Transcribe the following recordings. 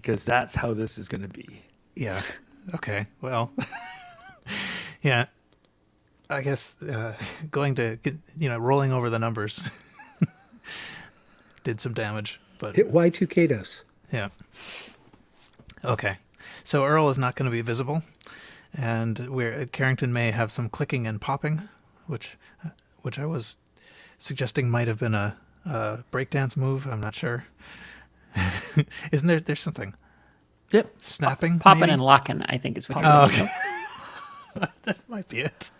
because that's how this is going to be. Yeah. Okay. Well, yeah. I guess rolling over the numbers did some damage, but It Y2K'd us. yeah. Okay. So Earl is not going to be visible, and Carrington may have some clicking and popping, which I was suggesting might have been a breakdance move. I'm not sure. Isn't there? There's something. Yep. Snapping. Popping maybe? and locking, I think is what you're Oh, doing. okay. That might be it.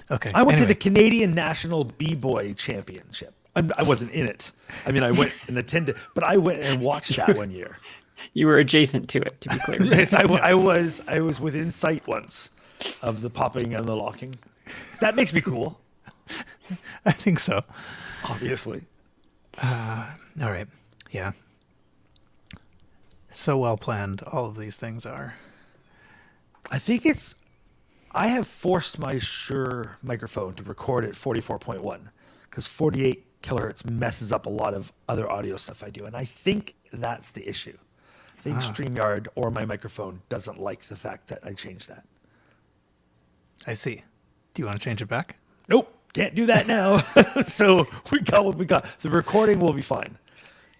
Okay. I went to anyway. the Canadian National B-Boy Championship. I wasn't in it. I mean, I went and attended, but I went and watched that one year. You were adjacent to it, to be clear. Yes, I was within sight once of the popping and the locking. So that makes me cool, I think so. obviously. All right. Yeah. So well planned, all of these things are. I have forced my Shure microphone to record at 44.1 because 48 kilohertz messes up a lot of other audio stuff I do. And I think that's the issue. I think StreamYard or my microphone doesn't like the fact that I changed that. I see. Do you want to change it back? Nope, can't do that now. So we got what we got. The recording will be fine.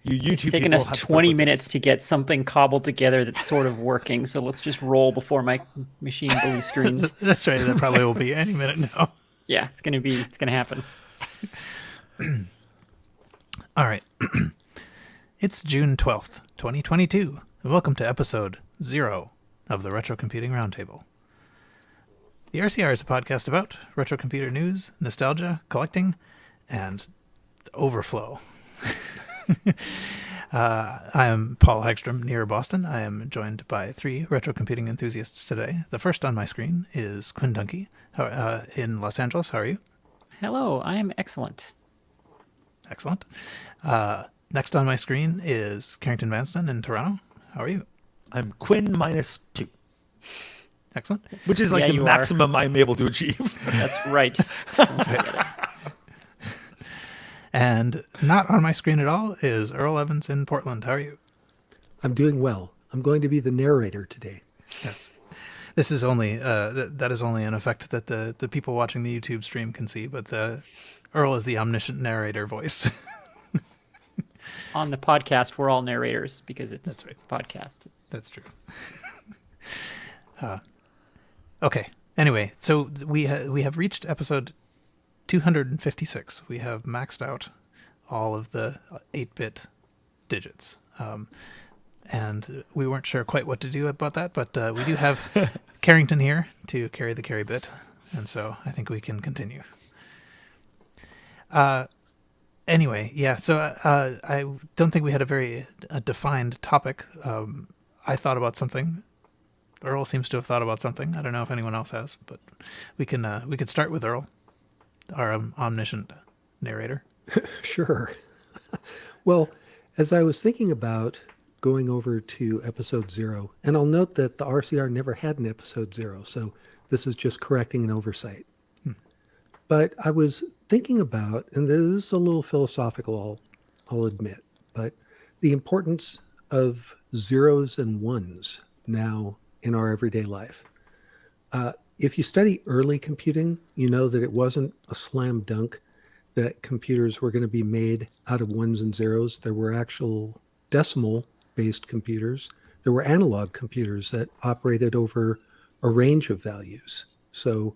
You YouTube It's taken people us have to work 20 with minutes this. to get something cobbled together that's sort of working. So let's just roll before my machine blue screens. That's right. That probably will be any minute now. Yeah, it's gonna happen. All right. It's June 12th, 2022. Welcome to episode 0 of the Retrocomputing Roundtable. The RCR is a podcast about retro computer news, nostalgia, collecting, and overflow. I am Paul Hagstrom, near Boston. I am joined by 3 retro computing enthusiasts today. The first on my screen is Quinn Dunkey in Los Angeles. How are you? Hello, I am excellent. Excellent. Next on my screen is Carrington Vanston in Toronto. How are you? I'm Quinn -2, Excellent. which is like Yeah, the you are. maximum I'm able to achieve. That's right. And not on my screen at all is Earl Evans in Portland. How are you? I'm doing well. I'm going to be the narrator today. Yes. This is only that is only an effect that the people watching the YouTube stream can see, but Earl is the omniscient narrator voice. On the podcast, we're all narrators because it's a podcast. That's true. Okay. Anyway, so we have reached episode 256. We have maxed out all of the 8-bit digits. And we weren't sure quite what to do about that, but we do have Carrington here to carry the carry bit. And so I think we can continue. Anyway, yeah, so I don't think we had a very defined topic. I thought about something. Earl seems to have thought about something. I don't know if anyone else has, but we could start with Earl, our omniscient narrator. Sure. Well, as I was thinking about going over to episode 0, and I'll note that the RCR never had an episode 0, so this is just correcting an oversight. But I was thinking about, and this is a little philosophical, I'll admit, but the importance of zeros and ones now in our everyday life. If you study early computing, you know that it wasn't a slam dunk that computers were going to be made out of ones and zeros. There were actual decimal-based computers. There were analog computers that operated over a range of values. So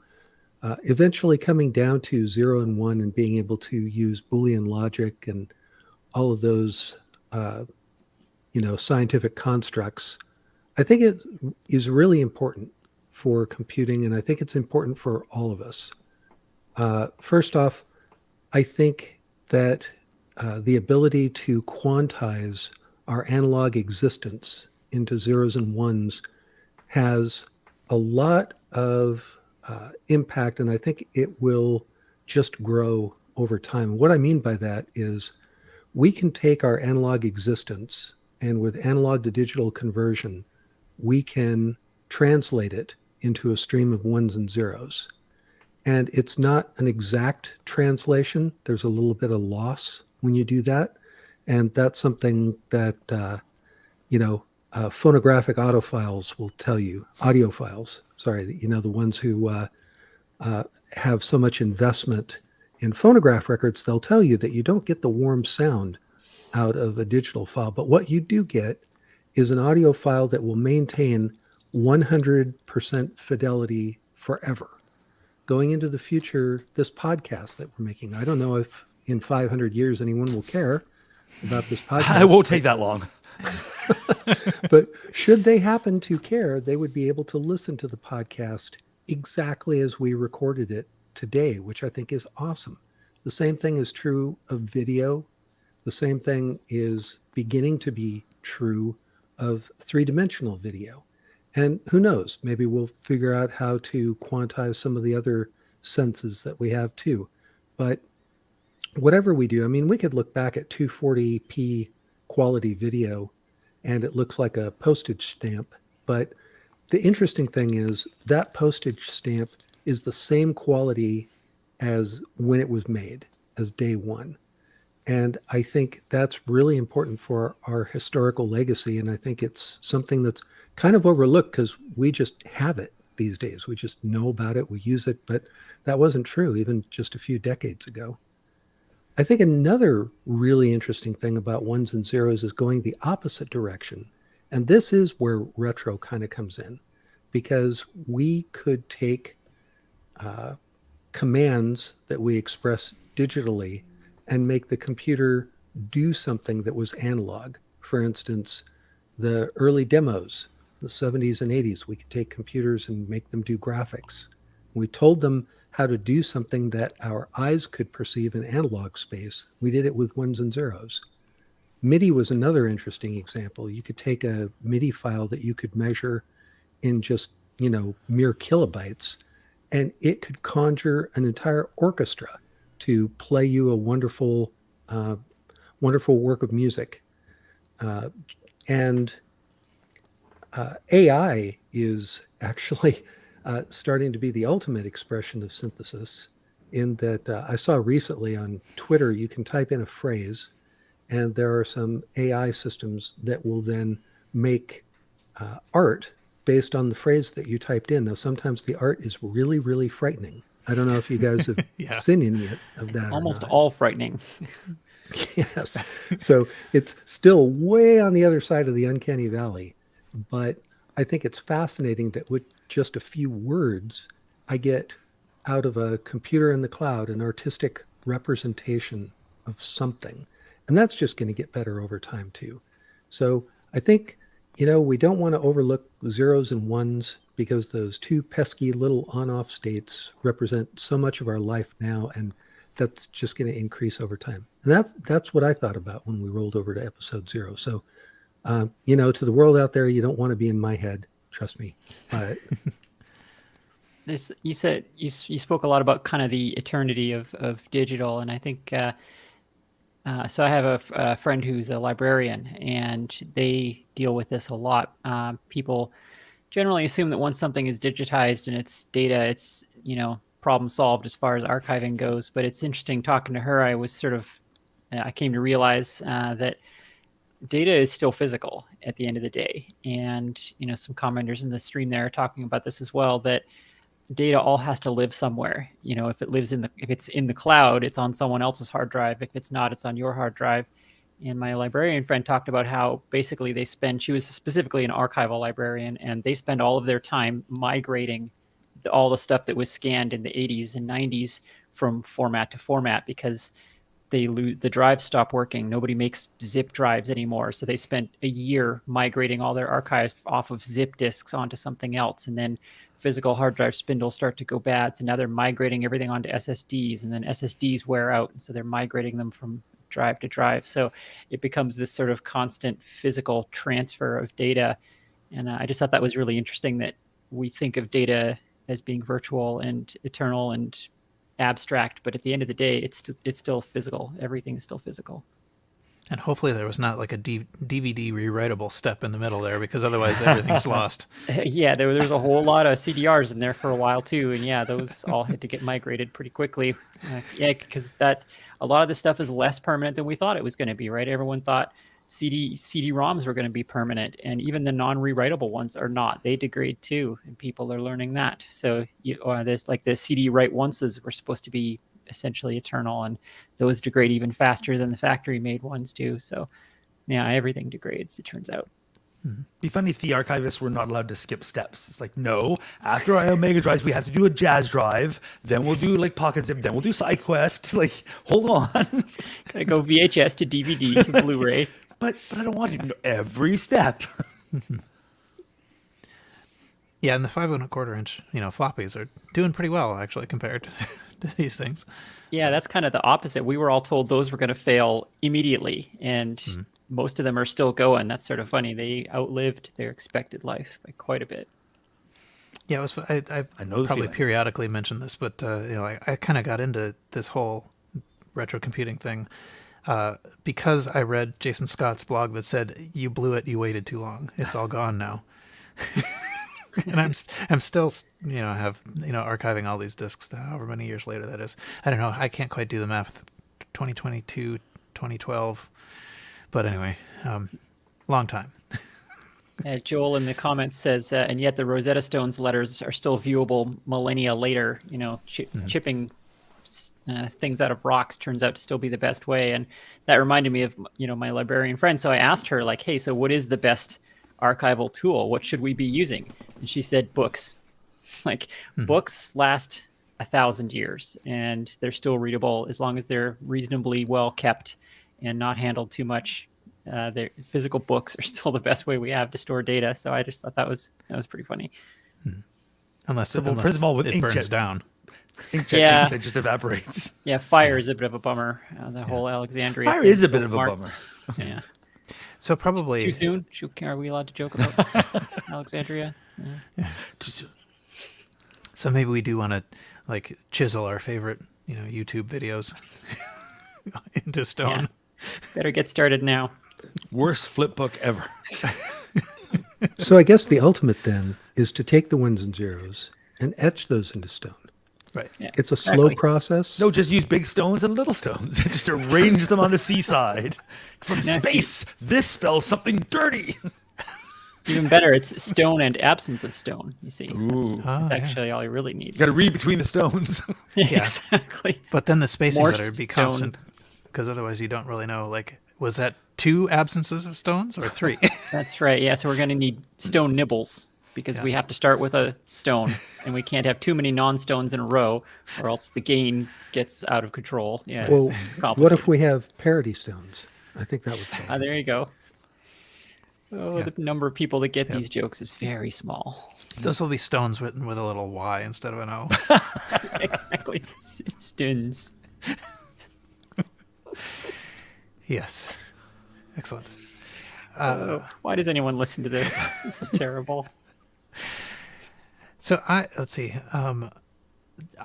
eventually coming down to 0 and 1 and being able to use Boolean logic and all of those, scientific constructs, I think it is really important for computing, and I think it's important for all of us. First off, I think that the ability to quantize our analog existence into zeros and ones has a lot of impact, and I think it will just grow over time. What I mean by that is we can take our analog existence, and with analog to digital conversion, we can translate it into a stream of ones and zeros. And it's not an exact translation. There's a little bit of loss when you do that. And that's something that, phonographic audiophiles will tell you, audiophiles, sorry, the ones who have so much investment in phonograph records, they'll tell you that you don't get the warm sound out of a digital file. But what you do get is an audio file that will maintain 100% fidelity forever. Going into the future, this podcast that we're making, I don't know if in 500 years anyone will care about this podcast. It won't take that long. But should they happen to care, they would be able to listen to the podcast exactly as we recorded it today, which I think is awesome. The same thing is true of video. The same thing is beginning to be true of three-dimensional video. And who knows, maybe we'll figure out how to quantize some of the other senses that we have too. But whatever we do, I mean, we could look back at 240p quality video and it looks like a postage stamp. But the interesting thing is that postage stamp is the same quality as when it was made, as day one. And I think that's really important for our historical legacy. And I think it's something that's kind of overlooked because we just have it these days. We just know about it, we use it, but that wasn't true even just a few decades ago. I think another really interesting thing about ones and zeros is going the opposite direction. And this is where retro kind of comes in, because we could take commands that we express digitally and make the computer do something that was analog. For instance, the early demos, the 70s and 80s, we could take computers and make them do graphics. We told them how to do something that our eyes could perceive in analog space. We did it with ones and zeros. MIDI was another interesting example. You could take a MIDI file that you could measure in just, mere kilobytes, and it could conjure an entire orchestra to play you a wonderful, wonderful work of music. And AI is actually starting to be the ultimate expression of synthesis, in that I saw recently on Twitter, you can type in a phrase and there are some AI systems that will then make art based on the phrase that you typed in. Now, sometimes the art is really, really frightening. I don't know if you guys have seen any of that. It's almost or not. all frightening. Yes. So it's still way on the other side of the uncanny valley. But I think it's fascinating that with just a few words, I get out of a computer in the cloud an artistic representation of something. And that's just going to get better over time too. So I think, we don't want to overlook zeros and ones, because those two pesky little on-off states represent so much of our life now, and that's just going to increase over time. And that's what I thought about when we rolled over to episode 0. So, to the world out there, you don't want to be in my head. Trust me. You said you spoke a lot about kind of the eternity of digital, and I think so. I have a friend who's a librarian, and they deal with this a lot. People generally assume that once something is digitized and it's data, it's problem solved as far as archiving goes. But it's interesting talking to her. I came to realize that data is still physical at the end of the day. And, some commenters in the stream there are talking about this as well, that data all has to live somewhere. If it's in the cloud, it's on someone else's hard drive. If it's not, it's on your hard drive. And my librarian friend talked about how basically she was specifically an archival librarian, and they spend all of their time migrating all the stuff that was scanned in the 80s and 90s from format to format, because the drives stop working. Nobody makes zip drives anymore. So they spent a year migrating all their archives off of zip disks onto something else. And then physical hard drive spindles start to go bad. So now they're migrating everything onto SSDs, and then SSDs wear out. And so they're migrating them from drive to drive. So it becomes this sort of constant physical transfer of data. And I just thought that was really interesting, that we think of data as being virtual and eternal and abstract, but at the end of the day, it's still physical. Everything is still physical. And hopefully there was not like a DVD rewritable step in the middle there, because otherwise everything's lost. Yeah, there's a whole lot of CDRs in there for a while too, and those all had to get migrated pretty quickly. Because a lot of this stuff is less permanent than we thought it was going to be, right? Everyone thought CD-ROMs were going to be permanent, and even the non-rewritable ones are not. They degrade too, and people are learning that. So there's like the CD write onces were supposed to be essentially eternal, and those degrade even faster than the factory-made ones do. So yeah, everything degrades, it turns out. Be funny if the archivists were not allowed to skip steps. It's like, no, after our Omega drives, we have to do a jazz drive. Then we'll do like Pocket Zip. Then we'll do SideQuest. Like, hold on. Gotta go VHS to DVD to Blu-ray. but I don't want to know every step. Yeah, and the 5.25 inch, floppies are doing pretty well actually compared to these things. Yeah, that's kind of the opposite. We were all told those were going to fail immediately, and most of them are still going. That's sort of funny. They outlived their expected life by quite a bit. Yeah, it was. I know the probably feeling. periodically mention this, but I kind of got into this whole retrocomputing thing because I read Jason Scott's blog that said, "You blew it. You waited too long. It's all gone now." And I'm still archiving all these disks however many years later that is. I don't know. I can't quite do the math. 2022, 2012. But anyway, long time. Joel in the comments says, and yet the Rosetta Stone's letters are still viewable millennia later. Chipping things out of rocks turns out to still be the best way. And that reminded me of, my librarian friend. So I asked her, like, hey, so what is the best archival tool? What should we be using? And she said books. Like, books last 1,000 years, and they're still readable as long as they're reasonably well kept and not handled too much. The physical books are still the best way we have to store data. So I just thought that was pretty funny. Unless We'll print them all with it burns inkjet. down. Inkjet ink that just evaporates. Yeah, fire is a bit of a bummer. The whole Alexandria. Fire thing, is a bit those of a marks. bummer. Yeah. So probably Too soon? Are we allowed to joke about Alexandria? Yeah. Too soon. So maybe we do want to like chisel our favorite, YouTube videos into stone. Yeah. Better get started now. Worst flip book ever. So I guess the ultimate then is to take the ones and zeros and etch those into stone. Right. Yeah, It's a slow exactly. process. No, just use big stones and little stones. Just arrange them on the seaside. From Nasty. space, this spells something dirty. Even better, it's stone and absence of stone, you see. Ooh. That's yeah. actually all you really need. You got to read between the stones. Exactly. But then the spacing More better be stone. constant, because otherwise you don't really know. Like, was that 2 absences of stones or 3? That's right. Yeah, so we're going to need stone nibbles because we have to start with a stone, and we can't have too many non-stones in a row, or else the gain gets out of control. Yeah, Well, it's complicated. what if we have parity stones? I think that would solve it. There you go. Oh, Yeah. the number of people that get these jokes is very small. Those will be stones written with a little Y instead of an O. Exactly. Stones. Yes. Excellent. Why does anyone listen to this? This is terrible. So let's see.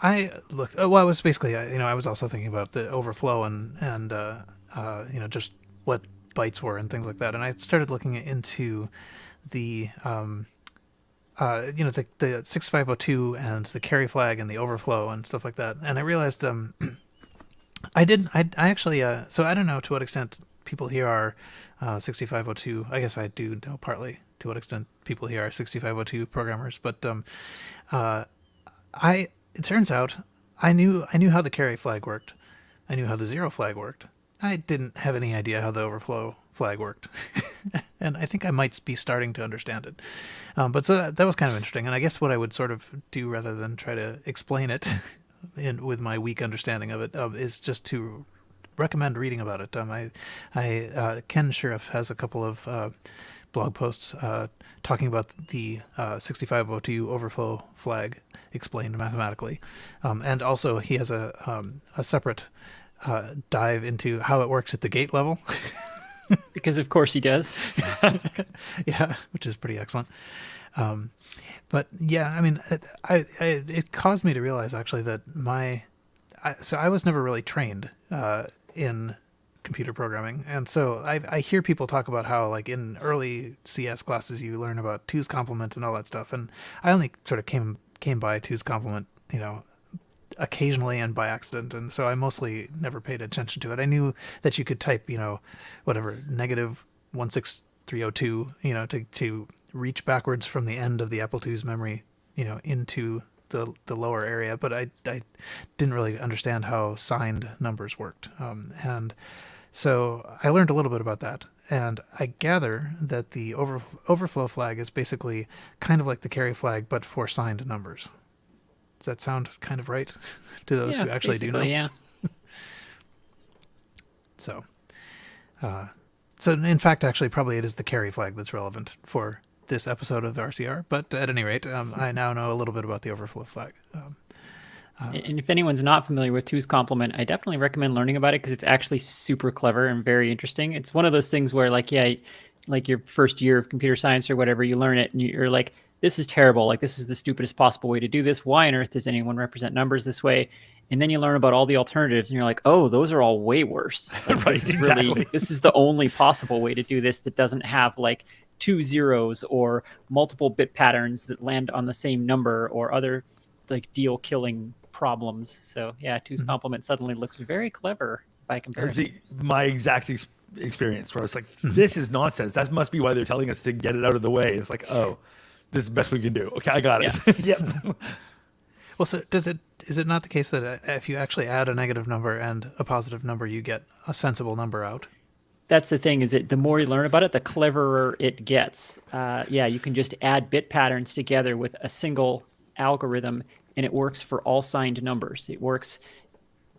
I looked. Well, I was basically, I was also thinking about the overflow and just what bytes were and things like that. And I started looking into the the 6502 and the carry flag and the overflow and stuff like that. And I realized I actually so I don't know to what extent people here are 6502. I guess I do know partly to what extent people here are 6502 programmers, but it turns out I knew how the carry flag worked. I knew how the zero flag worked. I didn't have any idea how the overflow flag worked. And I think I might be starting to understand it. But so that was kind of interesting. And I guess what I would sort of do rather than try to explain it with my weak understanding of it is just to recommend reading about it. Ken Sheriff has a couple of blog posts talking about the 6502 overflow flag explained mathematically. And also he has a separate dive into how it works at the gate level. Because of course he does. Yeah, which is pretty excellent. But yeah, I mean, it caused me to realize actually that so I was never really trained in computer programming, and so I hear people talk about how like in early CS classes you learn about two's complement and all that stuff, and I only sort of came by two's complement, occasionally and by accident, and so I mostly never paid attention to it. I knew that you could type, whatever, 16302, to reach backwards from the end of the Apple II's memory, into the lower area. But I didn't really understand how signed numbers worked. And so I learned a little bit about that. And I gather that the overflow flag is basically kind of like the carry flag, but for signed numbers. Does that sound kind of right to those who actually do know? Yeah. So in fact, actually, probably it is the carry flag that's relevant for this episode of RCR. But at any rate, I now know a little bit about the overflow flag. And if anyone's not familiar with two's complement, I definitely recommend learning about it because it's actually super clever and very interesting. It's one of those things where, like your first year of computer science or whatever, you learn it and you're like, this is terrible. Like, this is the stupidest possible way to do this. Why on earth does anyone represent numbers this way? And then you learn about all the alternatives and you're like, oh, those are all way worse. Like, Right, exactly. This is the only possible way to do this that doesn't have like 2 zeros or multiple bit patterns that land on the same number or other like deal killing problems. So yeah, two's complement suddenly looks very clever by comparison. My exact experience where I was like, this is nonsense. That must be why they're telling us to get it out of the way. It's like, oh, this is the best we can do. Okay, I got it. Yeah. Yep. Well, so is it not the case that if you actually add a negative number and a positive number, you get a sensible number out? That's the thing, is that the more you learn about it, the cleverer it gets. You can just add bit patterns together with a single algorithm, and it works for all signed numbers. It works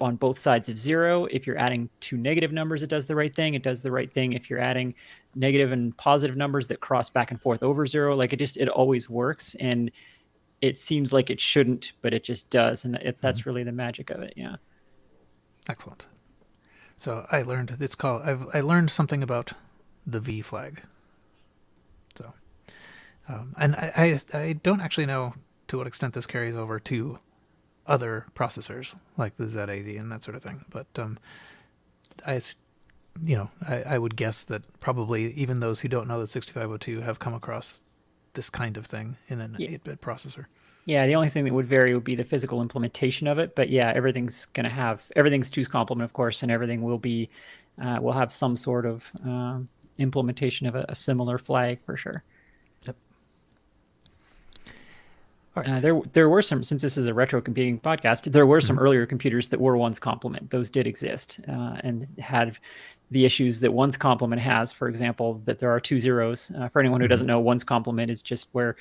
on both sides of zero. If you're adding two negative numbers, it does the right thing. It does the right thing if you're adding negative and positive numbers that cross back and forth over zero. Like, it always works, and it seems like it shouldn't, but it just does, and that's really the magic of it. Yeah. Excellent. So I learned something about the V flag. So, and I don't actually know to what extent this carries over to other processors like the Z80 and that sort of thing. But I would guess that probably even those who don't know the 6502 have come across this kind of thing in an 8-bit processor. Yeah, the only thing that would vary would be the physical implementation of it. But yeah, everything's two's complement, of course, and everything will be will have some sort of implementation of a similar flag for sure. Yep. All right. There were some, since this is a retrocomputing podcast, there were some earlier computers that were one's complement. Those did exist and had the issues that one's complement has. For example, that there are 2 zeros. For anyone who doesn't know, one's complement is just where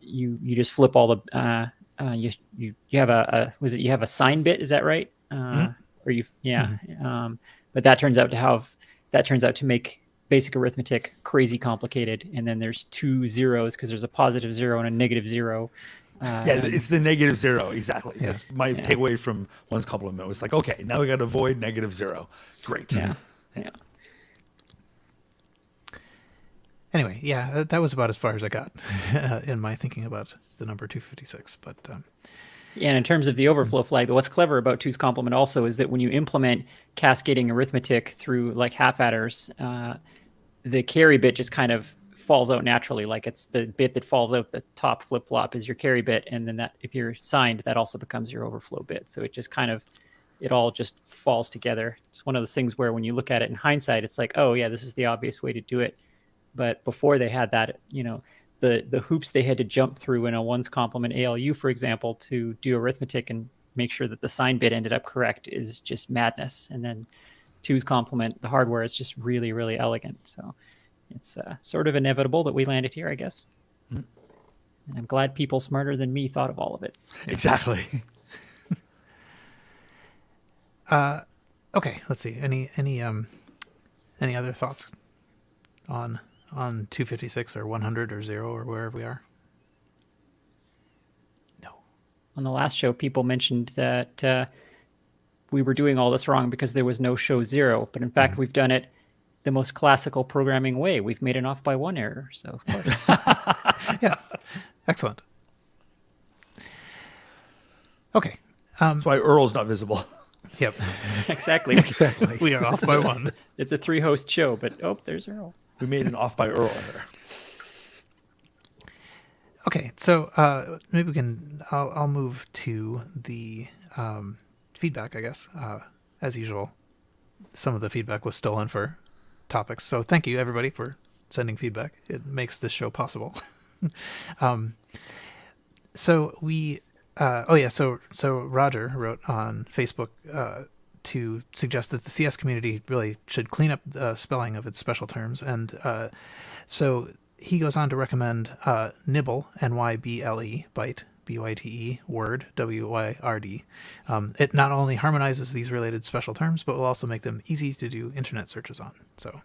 you just flip all the you have a sign bit. Is that right? Or you but that turns out to make basic arithmetic crazy complicated. And then there's 2 zeros because there's a positive 0 and a negative 0. It's the negative 0, exactly. Yeah. That's my takeaway from one's complement. Was like, okay, now we got to avoid negative 0. Great. Yeah. Anyway, that was about as far as I got in my thinking about the number 256. But and in terms of the overflow flag, what's clever about two's complement also is that when you implement cascading arithmetic through like half adders, the carry bit just kind of falls out naturally. Like, it's the bit that falls out the top flip flop is your carry bit, and then that, if you're signed, that also becomes your overflow bit. So it all just falls together. It's one of those things where when you look at it in hindsight, it's like, oh yeah, this is the obvious way to do it. But before they had that, the hoops they had to jump through in a one's complement ALU, for example, to do arithmetic and make sure that the sign bit ended up correct is just madness. And then two's complement, the hardware is just really, really elegant. So it's sort of inevitable that we landed here, I guess. And I'm glad people smarter than me thought of all of it. Exactly. Okay, let's see. Any other thoughts on 256 or 100 or 0 or wherever we are? No. On the last show, people mentioned that we were doing all this wrong because there was no show 0. But in fact, we've done it the most classical programming way. We've made an off by 1 error. So, of course. Yeah. Excellent. Okay. That's why Earl's not visible. Yep. Exactly. We are off by 1. It's a 3-host show, but there's Earl. We made an off by Earl error. Okay, so maybe we can. I'll move to the feedback, I guess. As usual, some of the feedback was stolen for topics. So thank you everybody for sending feedback. It makes this show possible. So we, so Roger wrote on Facebook to suggest that the CS community really should clean up the spelling of its special terms, and so he goes on to recommend Nibble, N-Y-B-L-E, Byte, B-Y-T-E, Word, W-Y-R-D. It not only harmonizes these related special terms, but will also make them easy to do internet searches on. So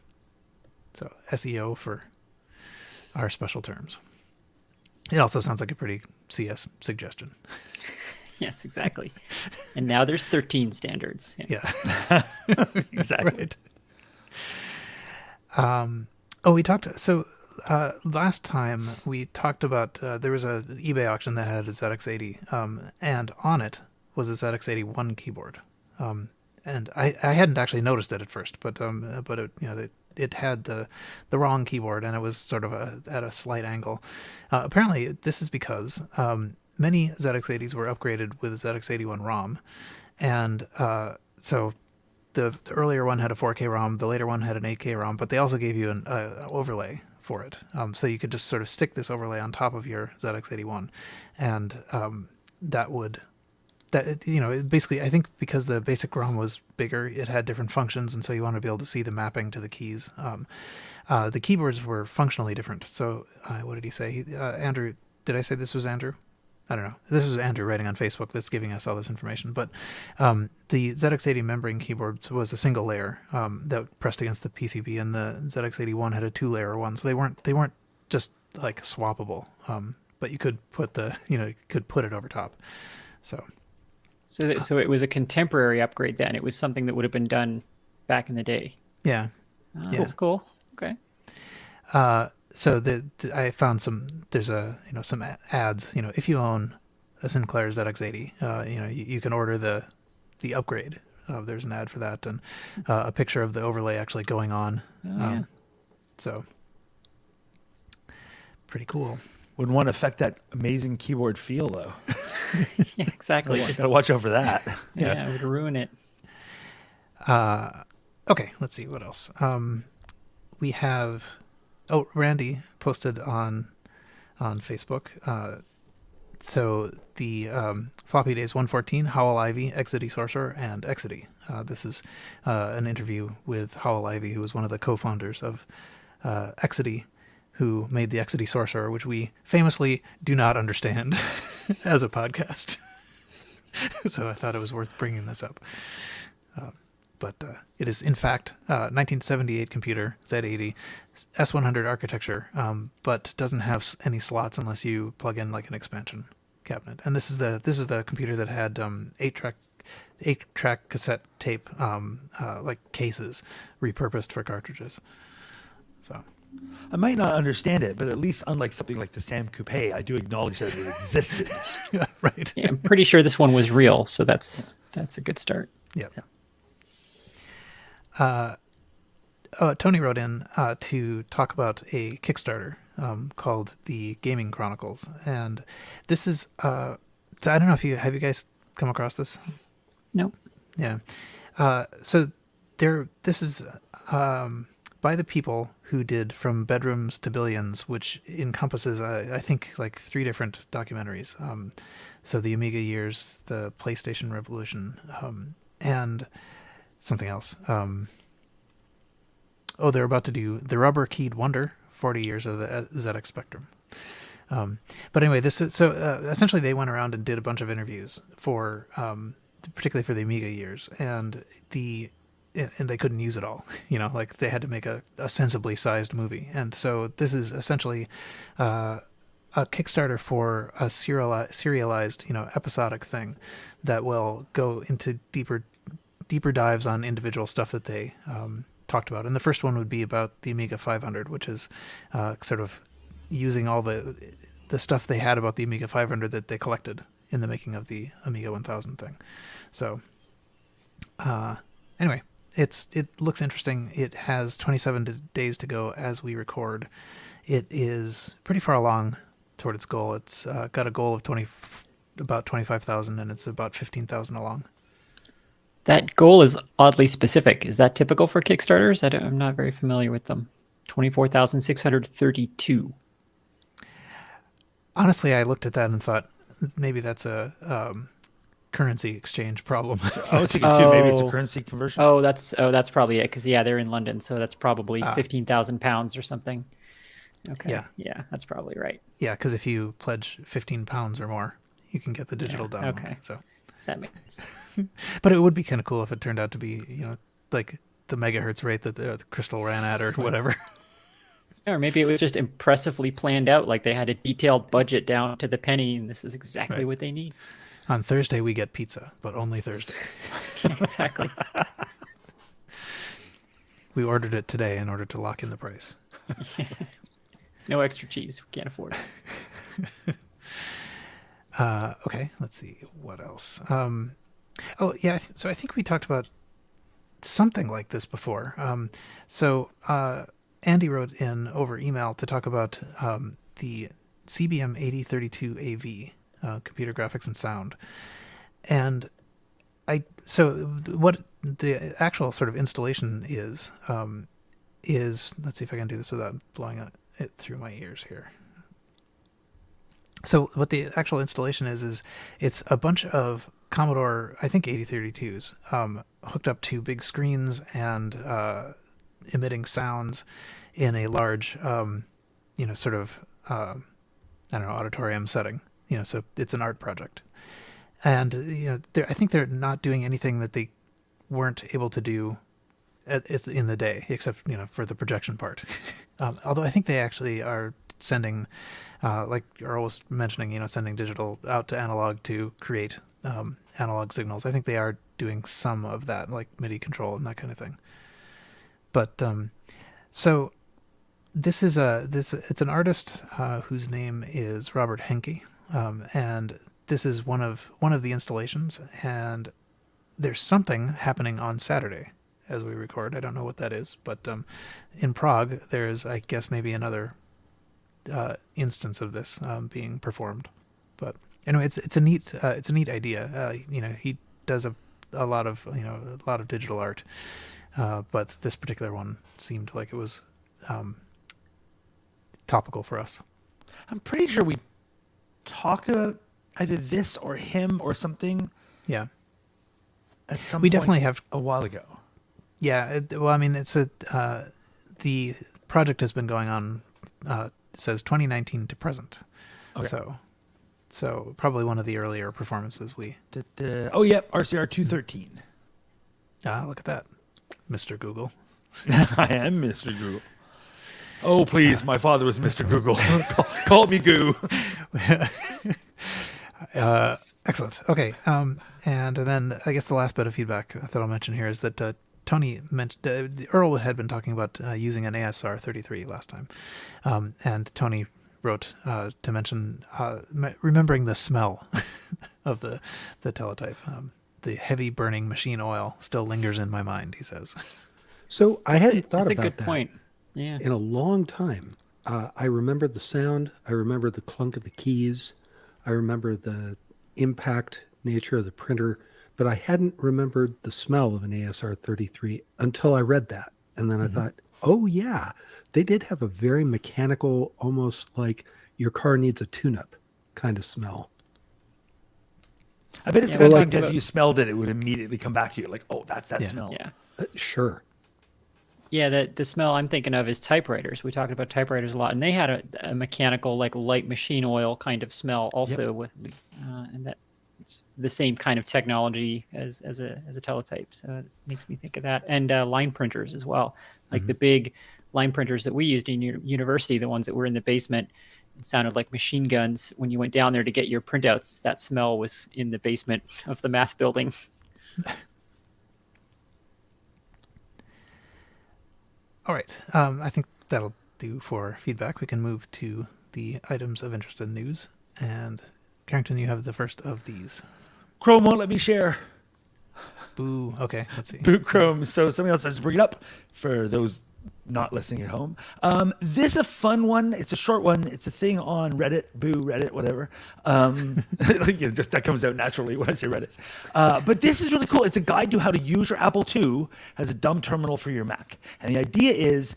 SEO for our special terms. It also sounds like a pretty CS suggestion. Yes, exactly. And now there's 13 standards. Yeah. Exactly. Right. We talked. So last time we talked about there was a eBay auction that had a ZX80, and on it was a ZX81 keyboard. And I hadn't actually noticed it at first, but it had the wrong keyboard, and it was sort of at a slight angle. Apparently, this is because many ZX80s were upgraded with a ZX81 ROM, and so the earlier one had a 4K ROM, the later one had an 8K ROM, but they also gave you an overlay for it, so you could just sort of stick this overlay on top of your ZX81, and basically, I think because the basic ROM was bigger, it had different functions, and so you want to be able to see the mapping to the keys. The keyboards were functionally different. So what did he say? Andrew, did I say this was Andrew? I don't know. This was Andrew writing on Facebook that's giving us all this information. But the ZX80 membrane keyboards was a single layer that pressed against the PCB, and the ZX81 had a 2-layer one. So they weren't just like swappable, but you could put it over top. So it was a contemporary upgrade then. It was something that would have been done back in the day. Yeah. Oh, yeah. That's cool. Okay. So I found there's some ads, if you own a Sinclair ZX80, you can order the upgrade. There's an ad for that, and a picture of the overlay actually going on. Oh, yeah. So pretty cool. Wouldn't want to affect that amazing keyboard feel, though. Yeah, exactly. Gotta watch over that. Yeah, it would ruin it. Okay, let's see what else. We have. Oh, Randy posted on Facebook. So the Floppy Days 114, Howell Ivy, Exidy Sorcerer, and Exidy. This is an interview with Howell Ivy, who was one of the co-founders of Exidy, who made the Exidy Sorcerer, which we famously do not understand as a podcast. So I thought it was worth bringing this up. But it is, in fact, 1978 computer, Z80, S100 architecture, but doesn't have any slots unless you plug in like an expansion cabinet. And this is the computer that had 8-track cassette tape like cases repurposed for cartridges. So I might not understand it, but at least unlike something like the Sam Coupe, I do acknowledge that it existed. Right. Yeah, I'm pretty sure this one was real, so that's a good start. Yeah. Tony wrote in to talk about a Kickstarter called the Gaming Chronicles, and this is so I don't know if have you guys come across this? No. Yeah. So this is by the people who did From Bedrooms to Billions, which encompasses I think like 3 different documentaries. So the Amiga years, the PlayStation Revolution, and something else. They're about to do The Rubber Keyed Wonder, 40 years of the ZX Spectrum. But anyway, this is essentially they went around and did a bunch of interviews for, particularly for the Amiga years, and they couldn't use it all. Like they had to make a sensibly sized movie, and so this is essentially a Kickstarter for a serialized, episodic thing that will go into deeper dives on individual stuff that they talked about. And the first one would be about the Amiga 500, which is sort of using all the stuff they had about the Amiga 500 that they collected in the making of the Amiga 1000 thing. So anyway, it looks interesting. It has 27 days to go as we record. It is pretty far along toward its goal. It's got a goal of about 25,000, and it's about 15,000 along. That goal is oddly specific. Is that typical for Kickstarters? I'm not very familiar with them. 24,632. Honestly, I looked at that and thought maybe that's a currency exchange problem. I was thinking too, maybe it's a Oh. currency conversion. Oh, that's probably it. Because they're in London, so that's probably Ah. 15,000 pounds or something. Okay. Yeah. Yeah, that's probably right. Yeah, because if you pledge 15 pounds or more, you can get the digital Yeah, download. okay. So, That makes sense. but it would be kind of cool if it turned out to be, like the megahertz rate that the Crystal ran at or whatever. Or maybe it was just impressively planned out, like they had a detailed budget down to the penny, and this is exactly Right. what they need. On Thursday, we get pizza, but only Thursday. Exactly. We ordered it today in order to lock in the price. No extra cheese. We can't afford it. Okay, let's see. What else? Oh, yeah. So I think we talked about something like this before. Andy wrote in over email to talk about the CBM 8032 AV, computer graphics and sound. And so what the actual sort of installation is let's see if I can do this without blowing it through my ears here. So what the actual installation is it's a bunch of Commodore, I think 8032s, hooked up to big screens and emitting sounds in a large, sort of, auditorium setting. So it's an art project. And, I think they're not doing anything that they weren't able to do in the day, except, for the projection part. Although I think they actually are sending, like Earl was mentioning, sending digital out to analog to create analog signals. I think they are doing some of that, like MIDI control and that kind of thing. But so this is it's an artist whose name is Robert Henke, and this is one of the installations. And there's something happening on Saturday as we record. I don't know what that is, but in Prague there's, I guess, maybe another instance of this being performed. But anyway, it's a neat idea. He does a lot of digital art, but this particular one seemed like it was topical for us. I'm pretty sure we talked about either this or him or something Yeah, at some we point definitely have. a while ago. Yeah, it's the project has been going on. It says 2019 to present. Okay. So probably one of the earlier performances we. Oh, yep, RCR 213. Look at that, Mr. Google. I am Mr. Google. Oh, please, my father was Mr. Google. Call me Goo. Excellent. Okay. And then I guess the last bit of feedback that I'll mention here is that Tony mentioned Earl had been talking about using an ASR 33 last time, and Tony wrote to mention remembering the smell of the teletype. The heavy burning machine oil still lingers in my mind, he says. So I hadn't thought That's about a good that point. Yeah. in a long time. I remember the sound. I remember the clunk of the keys. I remember the impact nature of the printer, but I hadn't remembered the smell of an ASR 33 until I read that. And then I thought, oh yeah, they did have a very mechanical, almost like your car needs a tune-up kind of smell. I bet it's the Yeah, kind we of talked thing that if about- you smelled it, it would immediately come back to you. Like, oh, that's that Yeah. smell. Yeah. Sure. Yeah, the smell I'm thinking of is typewriters. We talked about typewriters a lot, and they had a mechanical, like light machine oil kind of smell also with, and that it's the same kind of technology as a teletype. So it makes me think of that, and line printers as well, like the big line printers that we used in university, the ones that were in the basement. It sounded like machine guns when you went down there to get your printouts. That smell was in the basement of the math building. All right. I think that'll do for feedback. We can move to the items of interest and news. And Carrington, you have the first of these. Chrome won't let me share. Boo. Okay, let's see. Boot Chrome. So somebody else has to bring it up for those not listening at home. This is a fun one. It's a short one. It's a thing on Reddit, Reddit, whatever. Just that comes out naturally when I say Reddit. But this is really cool. It's a guide to how to use your Apple II as a dumb terminal for your Mac. And the idea is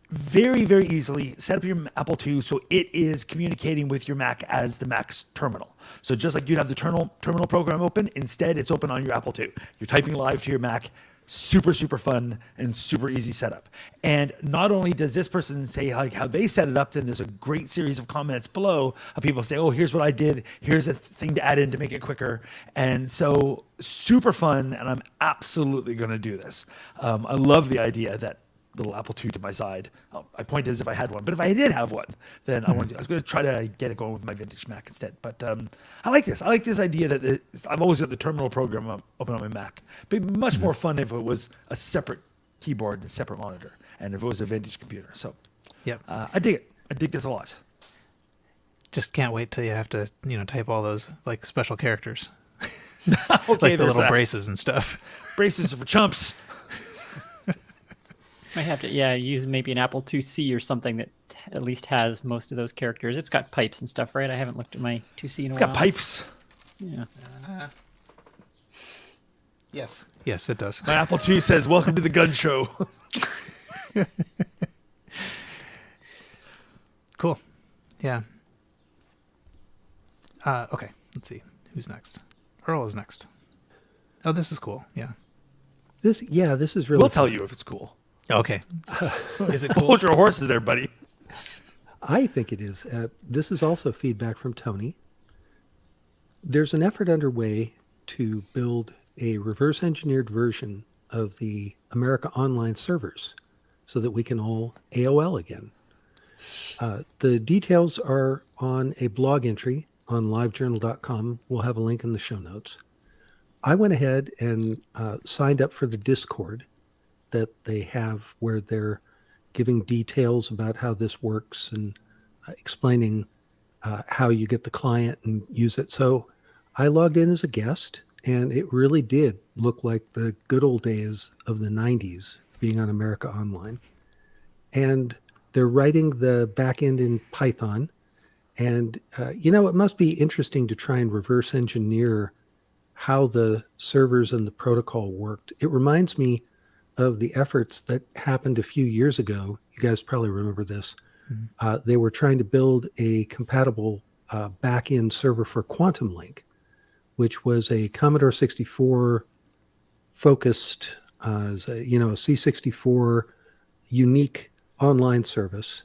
very, very easily set up your Apple II so it is communicating with your Mac as the Mac's terminal. So just like you'd have the terminal program open, instead it's open on your Apple II. You're typing live to your Mac. Super, super fun and super easy setup. And not only does this person say like how they set it up, then there's a great series of comments below of people say, oh, here's what I did. Here's a thing to add in to make it quicker. And so super fun. And I'm absolutely going to do this. I love the idea that little Apple II to my side. I point as if I had one, but if I did have one, then I was going to try to get it going with my vintage Mac instead. But I like this. I like this idea that I've always got the terminal program open on my Mac. But it'd be much more fun if it was a separate keyboard and a separate monitor, and if it was a vintage computer. So, Yep. I dig it. I dig this a lot. Just can't wait till you have to, type all those like special characters, Okay, like the there's little that. braces and stuff. Braces are for chumps. Might have to, use maybe an Apple IIc or something that at least has most of those characters. It's got pipes and stuff, right? I haven't looked at my IIc in a It's while. got pipes. Yeah. Yes. Yes, it does. My Apple II says, "Welcome to the gun show." Cool. Yeah. Okay. Let's see. Who's next? Earl is next. Oh, this is cool. Yeah. This is really We'll tell you if it's cool. Okay. Is it cool? Hold your horses there, buddy. I think it is. This is also feedback from Tony. There's an effort underway to build a reverse engineered version of the America Online servers so that we can all AOL again. The details are on a blog entry on livejournal.com. We'll have a link in the show notes. I went ahead and signed up for the Discord that they have where they're giving details about how this works and explaining how you get the client and use it. So I logged in as a guest, and it really did look like the good old days of the 90s being on America Online. And they're writing the back end in Python. And, it must be interesting to try and reverse engineer how the servers and the protocol worked. It reminds me of the efforts that happened a few years ago. You guys probably remember this. Mm-hmm. They were trying to build a compatible back-end server for Quantum Link, which was a Commodore 64 focused, as a C64 unique online service.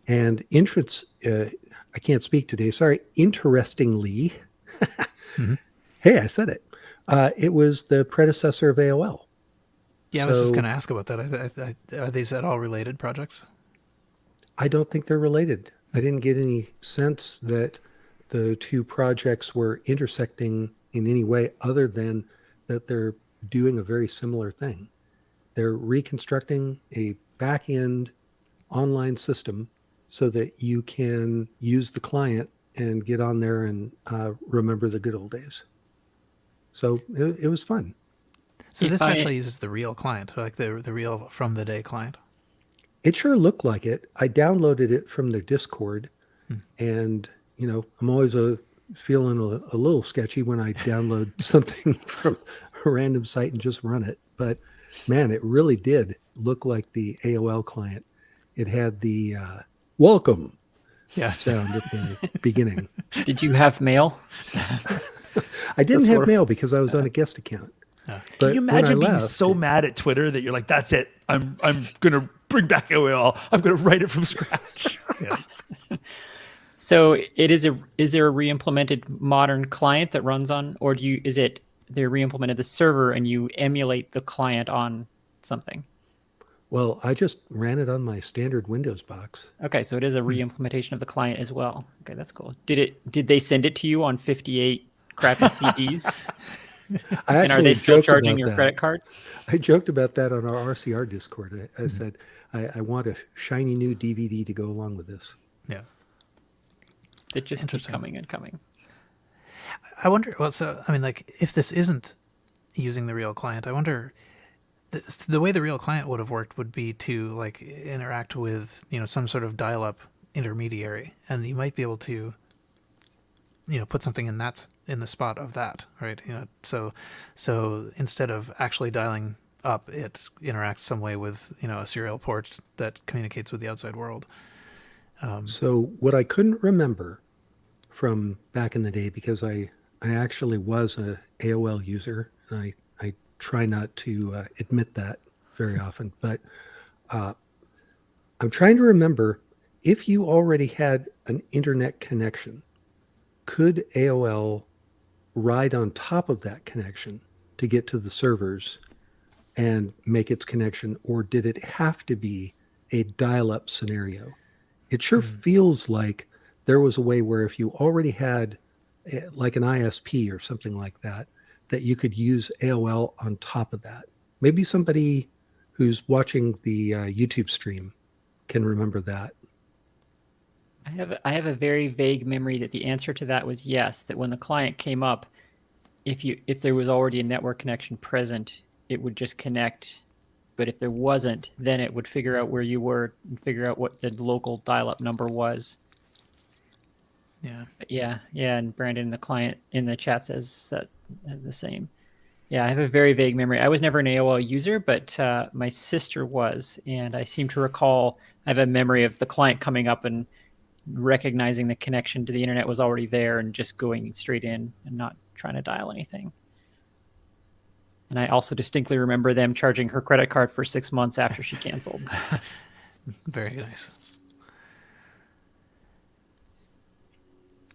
And I can't speak today. Sorry. Interestingly, mm-hmm. Hey, I said it. It was the predecessor of AOL. Yeah, I was just going to ask about that. Are these at all related projects? I don't think they're related. I didn't get any sense that the two projects were intersecting in any way other than that they're doing a very similar thing. They're reconstructing a back-end online system so that you can use the client and get on there and remember the good old days. So it was fun. So this actually uses the real client, like the real from the day client? It sure looked like it. I downloaded it from their Discord, and I'm always feeling a little sketchy when I download something from a random site and just run it. But man, it really did look like the AOL client. It had the welcome sound at the beginning. Did you have mail? I didn't have mail because I was on a guest account. Can you imagine being so mad at Twitter that you're like, that's it. I'm going to bring back AOL. I'm going to write it from scratch. Yeah. So is there a re-implemented modern client that runs on, or they re-implemented the server and you emulate the client on something? Well, I just ran it on my standard Windows box. Okay, so it is a re-implementation of the client as well. Okay, that's cool. Did they send it to you on 58 crappy CDs? And are they still charging your credit card? I joked about that on our RCR Discord. I said, I want a shiny new DVD to go along with this. Yeah. It just keeps coming and coming. I wonder, if this isn't using the real client, I wonder, the way the real client would have worked would be to like interact with, some sort of dial-up intermediary, and you might be able to, put something in the spot of that, right? So instead of actually dialing up, it interacts some way with, a serial port that communicates with the outside world. So what I couldn't remember from back in the day, because I actually was a AOL user, and I try not to admit that very often, but I'm trying to remember, if you already had an internet connection, could AOL ride on top of that connection to get to the servers and make its connection, or did it have to be a dial-up scenario? It sure feels like there was a way where if you already had like an ISP or something like that, that you could use AOL on top of that. Maybe somebody who's watching the YouTube stream can remember that. I have a very vague memory that the answer to that was yes, that when the client came up, if there was already a network connection present, it would just connect. But if there wasn't, then it would figure out where you were and figure out what the local dial-up number was. Yeah. But yeah, and Brandon, the client in the chat, says that the same. Yeah, I have a very vague memory. I was never an AOL user, but my sister was, and I seem to recall, I have a memory of the client coming up and recognizing the connection to the internet was already there and just going straight in and not trying to dial anything. And I also distinctly remember them charging her credit card for 6 months after she canceled. Very nice.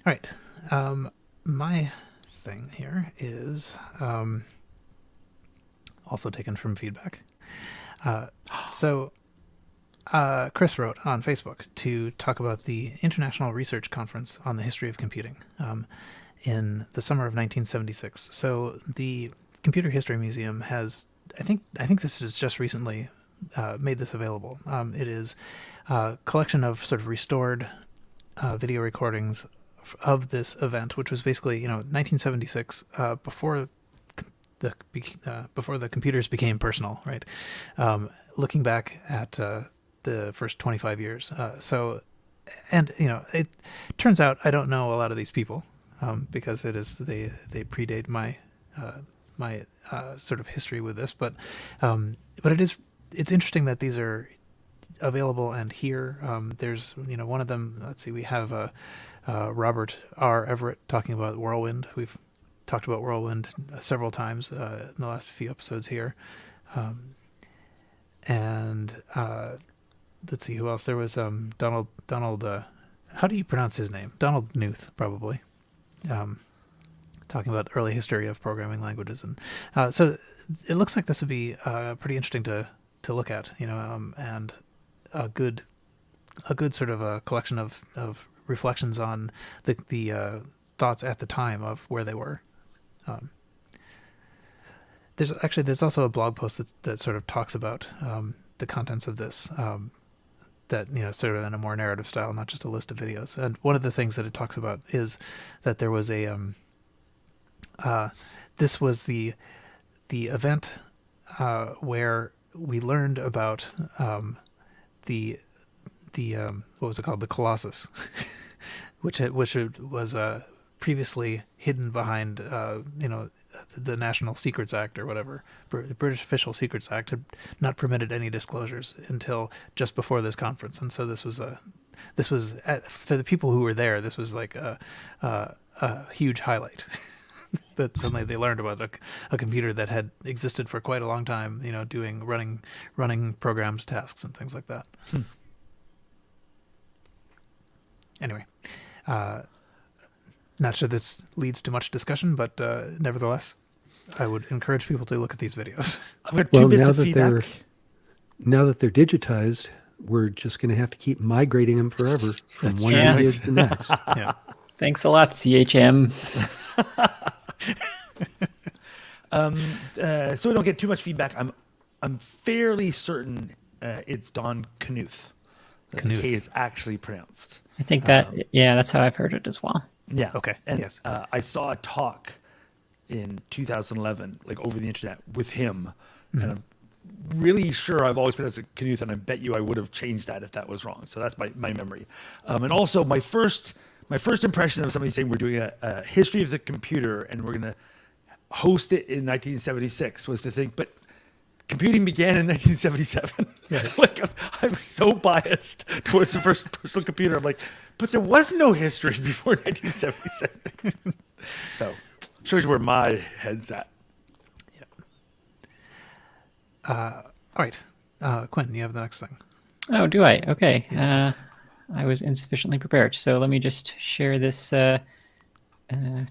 All right. My thing here is also taken from feedback. So Chris wrote on Facebook to talk about the International Research Conference on the History of Computing in the summer of 1976. So the Computer History Museum has, I think this is just recently made this available. It is a collection of sort of restored video recordings of this event, which was basically 1976, before the computers became personal, right? Looking back at the first 25 years. It turns out I don't know a lot of these people because they predate my my sort of history with this, but it's interesting that these are available and here. There's one of them. Let's see, we have Robert R. Everett talking about Whirlwind. We've talked about Whirlwind several times in the last few episodes here, and let's see who else. There was Donald. How do you pronounce his name? Donald Knuth, probably. Talking about early history of programming languages, and so it looks like this would be pretty interesting to look at, and a good sort of a collection of reflections on the thoughts at the time of where they were. There's also a blog post that sort of talks about the contents of this, that sort of in a more narrative style, not just a list of videos. And one of the things that it talks about is that there was a this was the event where we learned about the what was it called, the Colossus, which was previously hidden behind the National Secrets Act or whatever. The British Official Secrets Act had not permitted any disclosures until just before this conference, and so this was for the people who were there. This was like a huge highlight. That suddenly they learned about a computer that had existed for quite a long time, running programmed tasks and things like that. Anyway, not sure this leads to much discussion, but nevertheless, I would encourage people to look at these videos. I've got two bits now of that feedback. now that they're digitized, we're just going to have to keep migrating them forever from That's one true. media to the next. Yeah. Thanks a lot, CHM. So we don't get too much feedback. I'm fairly certain it's Don Knuth. The Knuth. K is actually pronounced. I think that's how I've heard it as well. Yeah. Okay, And, yes. I saw a talk in 2011, like over the internet, with him, and I'm really sure I've always been as a Knuth, and I bet you I would have changed that if that was wrong. So that's my memory. And also my first impression of somebody saying we're doing a history of the computer and we're going to host it in 1976 was to think, but computing began in 1977. Right. Like I'm so biased towards the first personal computer. I'm like, but there was no history before 1977. So shows you where my head's at. All right. Quentin, you have the next thing. Oh, do I? Okay. I was insufficiently prepared. So let me just share this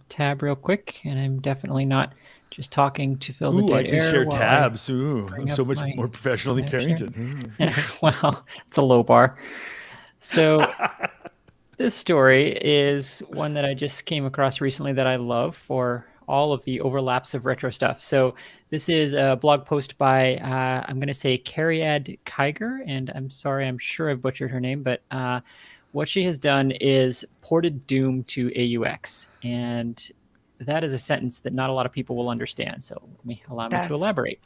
tab real quick. And I'm definitely not just talking to fill the dead I can air. share tabs. I'm so much more professional than Carrington. Well, it's a low bar. So this story is one that I just came across recently that I love for all of the overlaps of retro stuff. So this is a blog post by, I'm going to say Cariad Kiger, and I'm sorry, I'm sure I've butchered her name, but what she has done is ported Doom to AUX. And that is a sentence that not a lot of people will understand. So allow me to elaborate.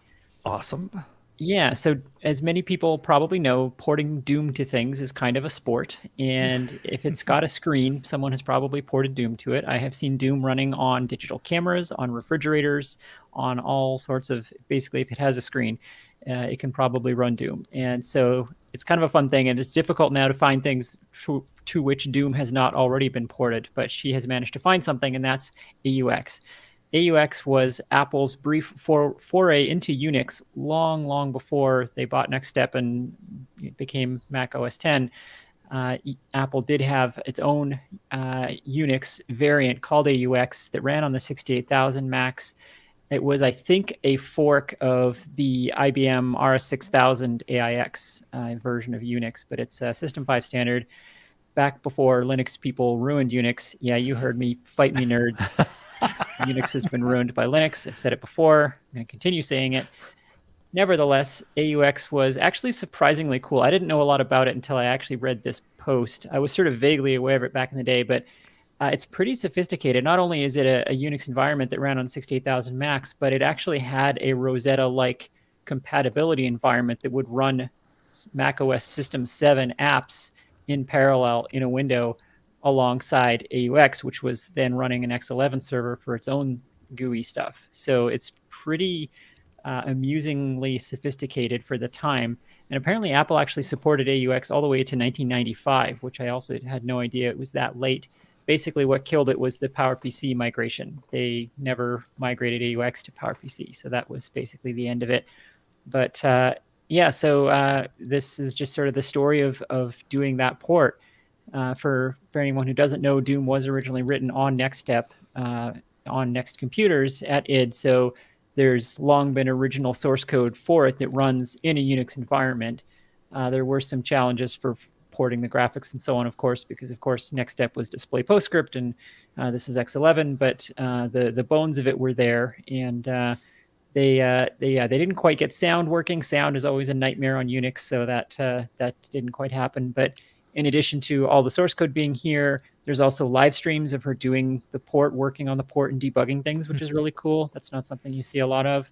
Awesome. Yeah, so as many people probably know, porting Doom to things is kind of a sport. And if it's got a screen, someone has probably ported Doom to it. I have seen Doom running on digital cameras, on refrigerators, on all sorts of, basically, if it has a screen, it can probably run Doom. And so it's kind of a fun thing. And it's difficult now to find things to which Doom has not already been ported. But she has managed to find something, and that's AUX. AUX was Apple's brief foray into Unix long before they bought Next Step and it became Mac OS X. Apple did have its own Unix variant called AUX that ran on the 68,000 Macs. It was, I think, a fork of the IBM RS6000 AIX version of Unix, but it's a System 5 standard. Back before Linux people ruined Unix. Yeah, you heard me. Fight me, nerds. Unix has been ruined by Linux. I've said it before. I'm going to continue saying it. Nevertheless, AUX was actually surprisingly cool. I didn't know a lot about it until I actually read this post. I was sort of vaguely aware of it back in the day, but it's pretty sophisticated. Not only is it a Unix environment that ran on 68,000 Macs, but it actually had a Rosetta-like compatibility environment that would run Mac OS System 7 apps in parallel in a window alongside AUX, which was then running an X11 server for its own GUI stuff. So it's pretty amusingly sophisticated for the time. And apparently Apple actually supported AUX all the way to 1995, which I also had no idea it was that late. Basically what killed it was the PowerPC migration. They never migrated AUX to PowerPC. So that was basically the end of it. But so this is just sort of the story of doing that port. For anyone who doesn't know, Doom was originally written on Next Step, on Next computers at id. So there's long been original source code for it that runs in a Unix environment. There were some challenges for porting the graphics and so on, of course, because of course Next Step was display PostScript and this is X11, but the bones of it were there, and they didn't quite get sound working. Sound is always a nightmare on Unix, so that didn't quite happen. But in addition to all the source code being here, there's also live streams of her doing the port, working on the port and debugging things, which is really cool. That's not something you see a lot of.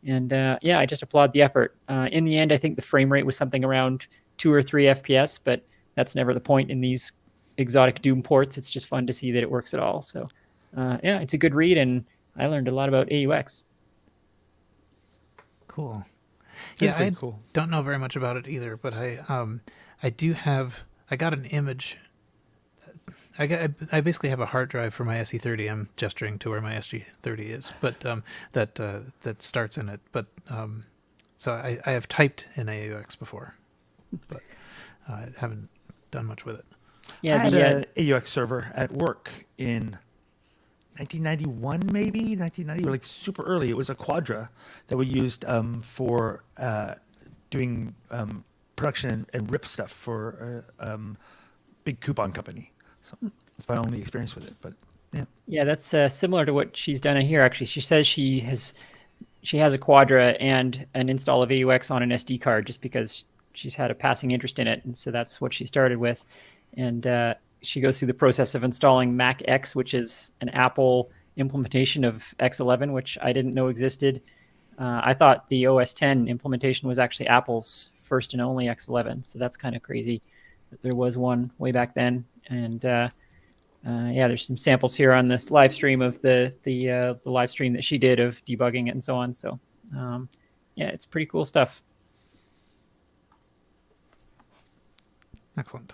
And I just applaud the effort. In the end, I think the frame rate was something around 2 or 3 FPS, but that's never the point in these exotic Doom ports. It's just fun to see that it works at all. So it's a good read, and I learned a lot about AUX. Cool. That's I cool. don't know very much about it either, but I got an image. I basically have a hard drive for my SE30. I'm gesturing to where my SG30 is, but that starts in it. But so I have typed in AUX before, but I haven't done much with it. I had an AUX server at work in 1991, maybe 1990, like super early. It was a Quadra that we used for doing production and rip stuff for a big coupon company. So it's my only experience with it, but yeah. Yeah, that's similar to what she's done here. Actually, she says she has a Quadra and an install of AUX on an SD card just because she's had a passing interest in it, and so that's what she started with. And she goes through the process of installing Mac X, which is an Apple implementation of X11, which I didn't know existed. I thought the OS 10 implementation was actually Apple's first and only X11, so that's kind of crazy that there was one way back then. And yeah, there's some samples here on this live stream of the live stream that she did of debugging it and so on. So yeah, it's pretty cool stuff. Excellent.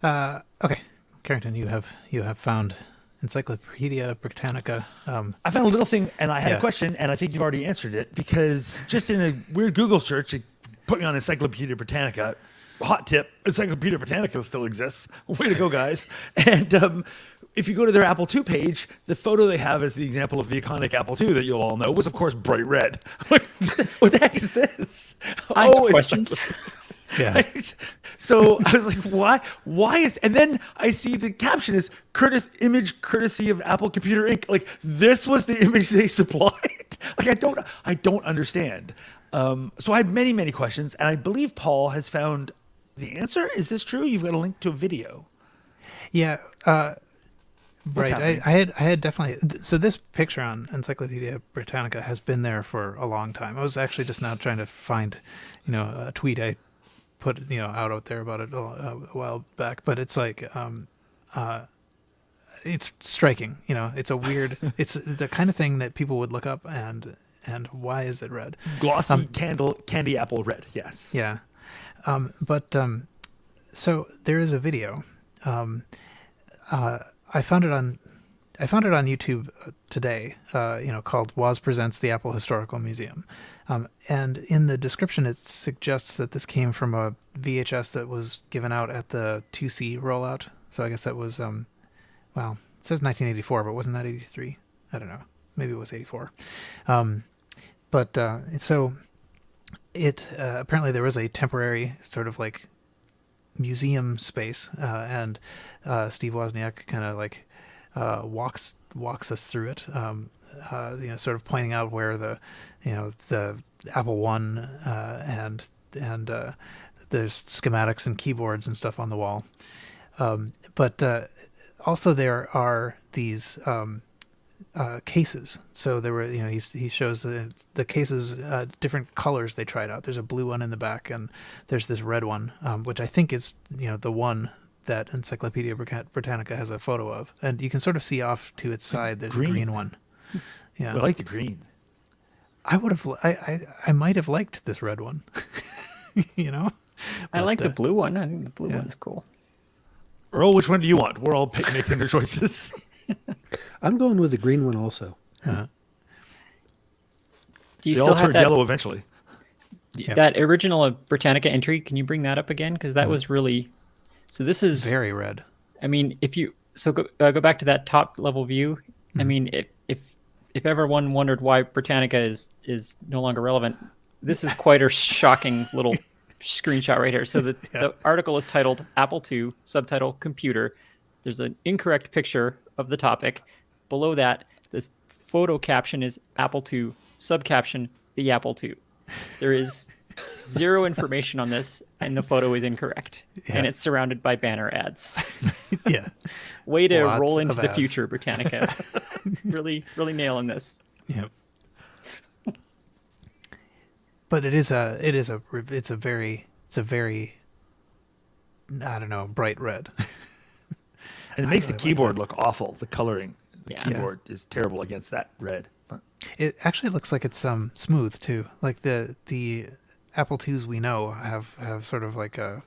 Okay, Carrington, you have found Encyclopedia Britannica. I found a little thing, and I had Yeah. a question, and I think you've already answered it, because just in a weird Google search, it put me on Encyclopedia Britannica. Hot tip, Encyclopedia Britannica still exists. Way to go, guys. And if you go to their Apple II page, the photo they have as the example of the iconic Apple II that you'll all know was, of course, bright red. Like, what the heck is this? I have it's questions. Yeah. Right? So I was like, why is, and then I see the caption is image courtesy of Apple Computer Inc. Like, this was the image they supplied. Like, I don't understand. So I had many questions, and I believe Paul has found the answer. Is this true? You've got a link to a video. Yeah. Right. happening? I had definitely. So this picture on Encyclopedia Britannica has been there for a long time. I was actually just now trying to find, a tweet I put, out there about it a while back. But it's like, it's striking. It's a weird. It's the kind of thing that people would look up and why is it red? Glossy candy apple red. Yes. Yeah. So there is a video. I found it on YouTube today, called Woz Presents the Apple Historical Museum. And in the description, it suggests that this came from a VHS that was given out at the 2C rollout. So I guess that was, it says 1984, but wasn't that 83? I don't know. Maybe it was 84. So it apparently there was a temporary sort of like museum space, and Steve Wozniak kind of like walks us through it, sort of pointing out where the Apple One and there's schematics and keyboards and stuff on the wall, but also there are these cases. So there were, he shows the cases, different colors they tried out. There's a blue one in the back, and there's this red one, which I think is, the one that Encyclopedia Britannica has a photo of. And you can sort of see off to its side, there's a green one. Yeah. I like the green. I might have liked this red one, I like the blue one. I think the blue one's cool. Earl, which one do you want? We're all making their choices. I'm going with the green one also. Uh-huh. Do you They still all have turn that, yellow eventually. that original Britannica entry? Can you bring that up again? Because that was really. So this is very red. I mean, if you go back to that top level view. I mean, if everyone wondered why Britannica is no longer relevant, this is quite a shocking little screenshot right here. So the article is titled Apple II, subtitle Computer. There's an incorrect picture of the topic. Below that, this photo caption is Apple II, subcaption the Apple II. There is zero information on this, and the photo is incorrect. Yeah. And it's surrounded by banner ads. Yeah. Way to Lots roll into of the ads. future, Britannica. really nailing this. Yep. But it's a very I don't know, bright red. And it makes the really like keyboard look awful. The coloring, the Yeah. keyboard is terrible against that red. But It actually looks like it's smooth too. Like the Apple IIs we know have sort of like a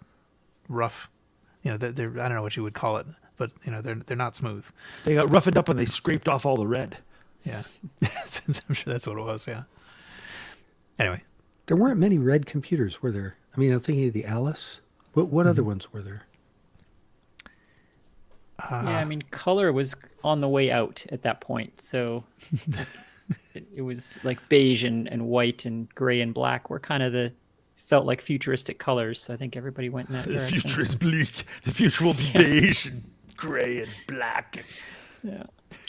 rough, they're I don't know what you would call it, but they're not smooth. they got roughened up when they scraped off all the red. Yeah. I'm sure that's what it was, yeah. Anyway. There weren't many red computers, were there? I mean, I'm thinking of the Alice. What other ones were there? Yeah, I mean, color was on the way out at that point. So it was like beige and white and gray and black were kind of felt like futuristic colors. So I think everybody went in that The direction. future is bleak. The future will be beige and gray and black. Yeah.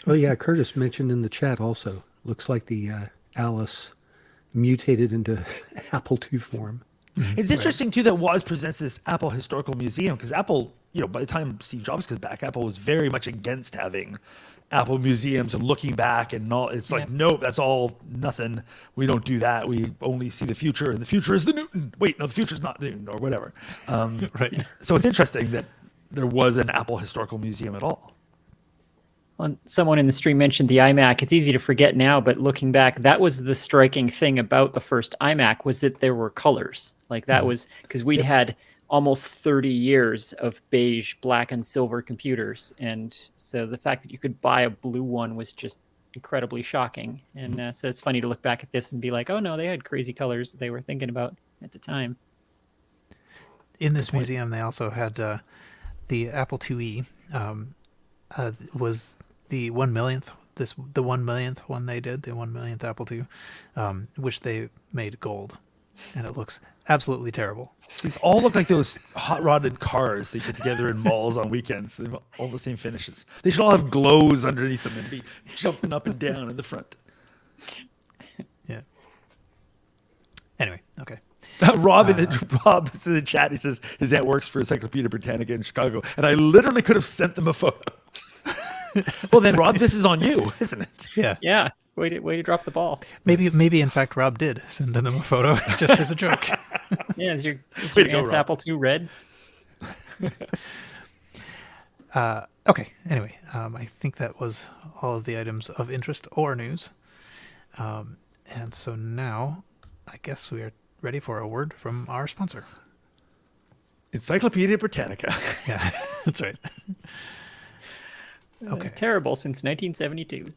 Oh, yeah, Curtis mentioned in the chat also. Looks like the Alice mutated into Apple II form. It's interesting too that Woz presents this Apple Historical Museum, because Apple, by the time Steve Jobs comes back, Apple was very much against having Apple museums and looking back and all. It's like, nope, that's all nothing. We don't do that. We only see the future, and the future is the Newton. Wait, no, the future is not Newton, or whatever. Right. So it's interesting that there was an Apple Historical Museum at all. Well, someone in the stream mentioned the iMac. It's easy to forget now, but looking back, that was the striking thing about the first iMac, was that there were colors. Like that was because we'd had almost 30 years of beige, black, and silver computers. And so the fact that you could buy a blue one was just incredibly shocking. And so it's funny to look back at this and be like, oh no, they had crazy colors that they were thinking about at the time. In this museum, they also had the Apple IIe was the 1/1,000th. The 1/1,000th one they did, the 1/1,000th Apple II, which they made gold, and it looks absolutely terrible. These all look like those hot-rodded cars they put together in malls on weekends. They have all the same finishes. They should all have glows underneath them and be jumping up and down in the front. Yeah. Anyway, okay. Rob in the chat, he says his aunt works for Encyclopedia Britannica in Chicago, and I literally could have sent them a photo. Well, then, Rob, this is on you, isn't it? Yeah. Yeah. Way to drop the ball. Maybe in fact Rob did send them a photo just as a joke. Yeah, is your Way to go, aunt's Rob. Apple II red? Okay. Anyway, I think that was all of the items of interest or news. And so now, I guess we are ready for a word from our sponsor. Encyclopedia Britannica. Yeah, that's right. Okay. Terrible since 1972.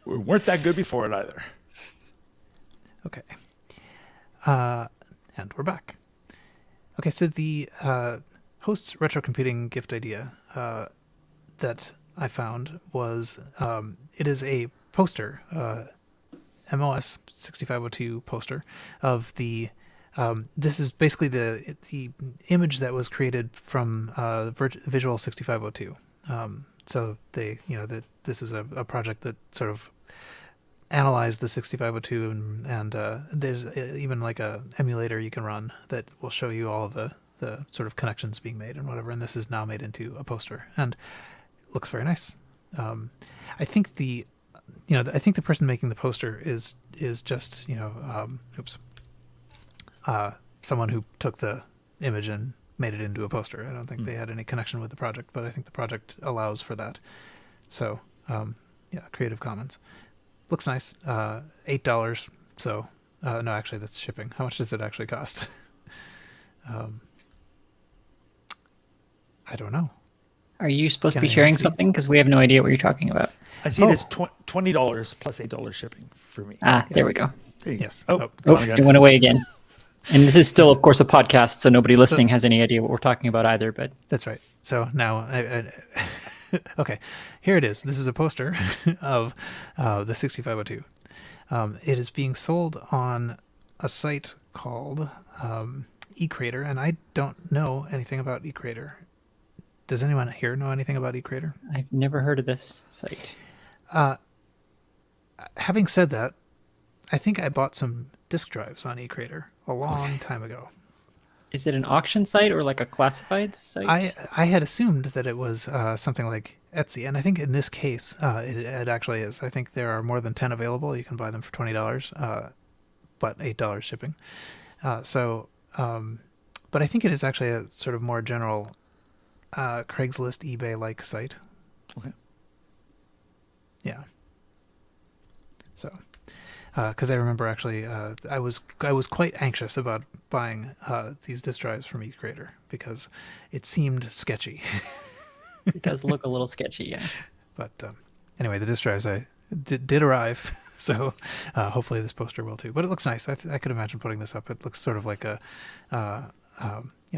We weren't that good before it either. Okay. And we're back. Okay, so the host's retrocomputing gift idea that I found was it is a poster, MOS 6502 poster of the this is basically the image that was created from Visual 6502. So they, this is a project that sort of analyzed the 6502, and there's even like a emulator you can run that will show you all of the sort of connections being made and whatever. And this is now made into a poster, and it looks very nice. I think I think the person making the poster is just someone who took the image and made it into a poster. I don't think they had any connection with the project, but I think the project allows for that. So, Creative Commons. Looks nice. $8. So, no, actually, that's shipping. How much does it actually cost? I don't know. Are you supposed to Can be I sharing see? something? Because we have no idea what you're talking about. I see it as $20 plus $8 shipping for me. There we go. There you go. Yes. Oh, Oh, gone Oh, again. it went away again. And this is still, of course, a podcast, so nobody listening has any idea what we're talking about either. But That's right. So now, okay, here it is. This is a poster of the 6502. It is being sold on a site called eCrater, and I don't know anything about eCrater. Does anyone here know anything about eCrater? I've never heard of this site. Having said that, I think I bought some disk drives on eCrater a long time ago. Is it an auction site or like a classified site? I had assumed that it was something like Etsy, and I think in this case it actually is. I think there are more than 10 available. You can buy them for $20, but $8 shipping. But I think it is actually a sort of more general Craigslist, eBay-like site. Okay. Yeah. So, because I remember actually, I was quite anxious about buying these disk drives from eCrater because it seemed sketchy. It does look a little sketchy, yeah. But anyway, the disk drives did arrive, so hopefully this poster will too. But it looks nice. I could imagine putting this up. It looks sort of like a,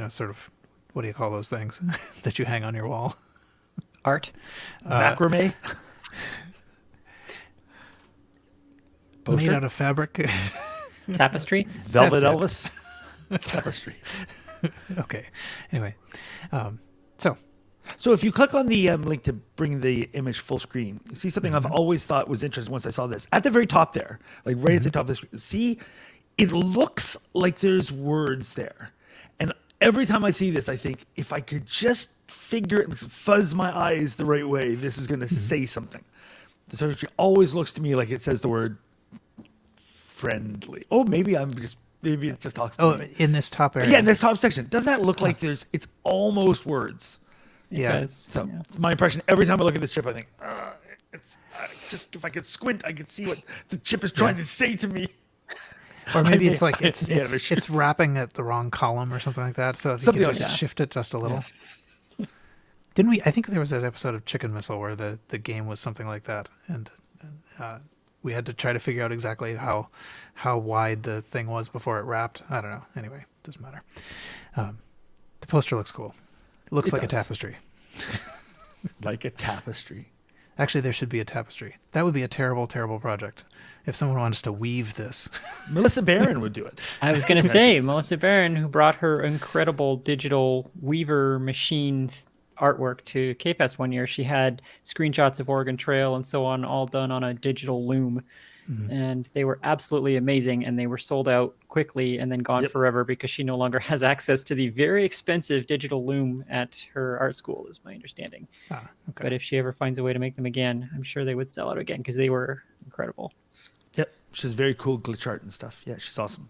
sort of, what do you call those things that you hang on your wall? Art? Macrame? Made out of fabric. Tapestry? Velvet That's Elvis? Tapestry. Okay. Anyway, so So if you click on the link to bring the image full screen, you see something I've always thought was interesting once I saw this. At the very top there, like right at the top of the screen, see it looks like there's words there. And every time I see this, I think if I could just fuzz my eyes the right way, this is going to say something. The circuitry always looks to me like it says the word friendly. Oh, maybe it just talks to me. In this top area. Yeah, in this top section. Doesn't that look like it's almost words? Yeah. So it's my impression. Every time I look at this chip, I think, it's just if I could squint, I could see what the chip is trying to say to me. Or maybe it's like it's wrapping at the wrong column or something like that. So if you could just shift it just a little. Yeah. Didn't we? I think there was an episode of Chicken Missile where the game was something like that, and we had to try to figure out exactly how wide the thing was before it wrapped. I don't know. Anyway, doesn't matter. The poster looks cool. It looks like a tapestry. Like a tapestry. Actually, there should be a tapestry. That would be a terrible, terrible project. If someone wanted us to weave this. Melissa Barron would do it. I was going to say, Melissa Barron, who brought her incredible digital weaver machine artwork to K-Fest one year, she had screenshots of Oregon Trail and so on, all done on a digital loom. And they were absolutely amazing, and they were sold out quickly and then gone forever because she no longer has access to the very expensive digital loom at her art school, is my understanding. Okay. But if she ever finds a way to make them again, I'm sure they would sell out again because they were incredible. Yep, she's very cool glitch art and stuff. Yeah, she's awesome.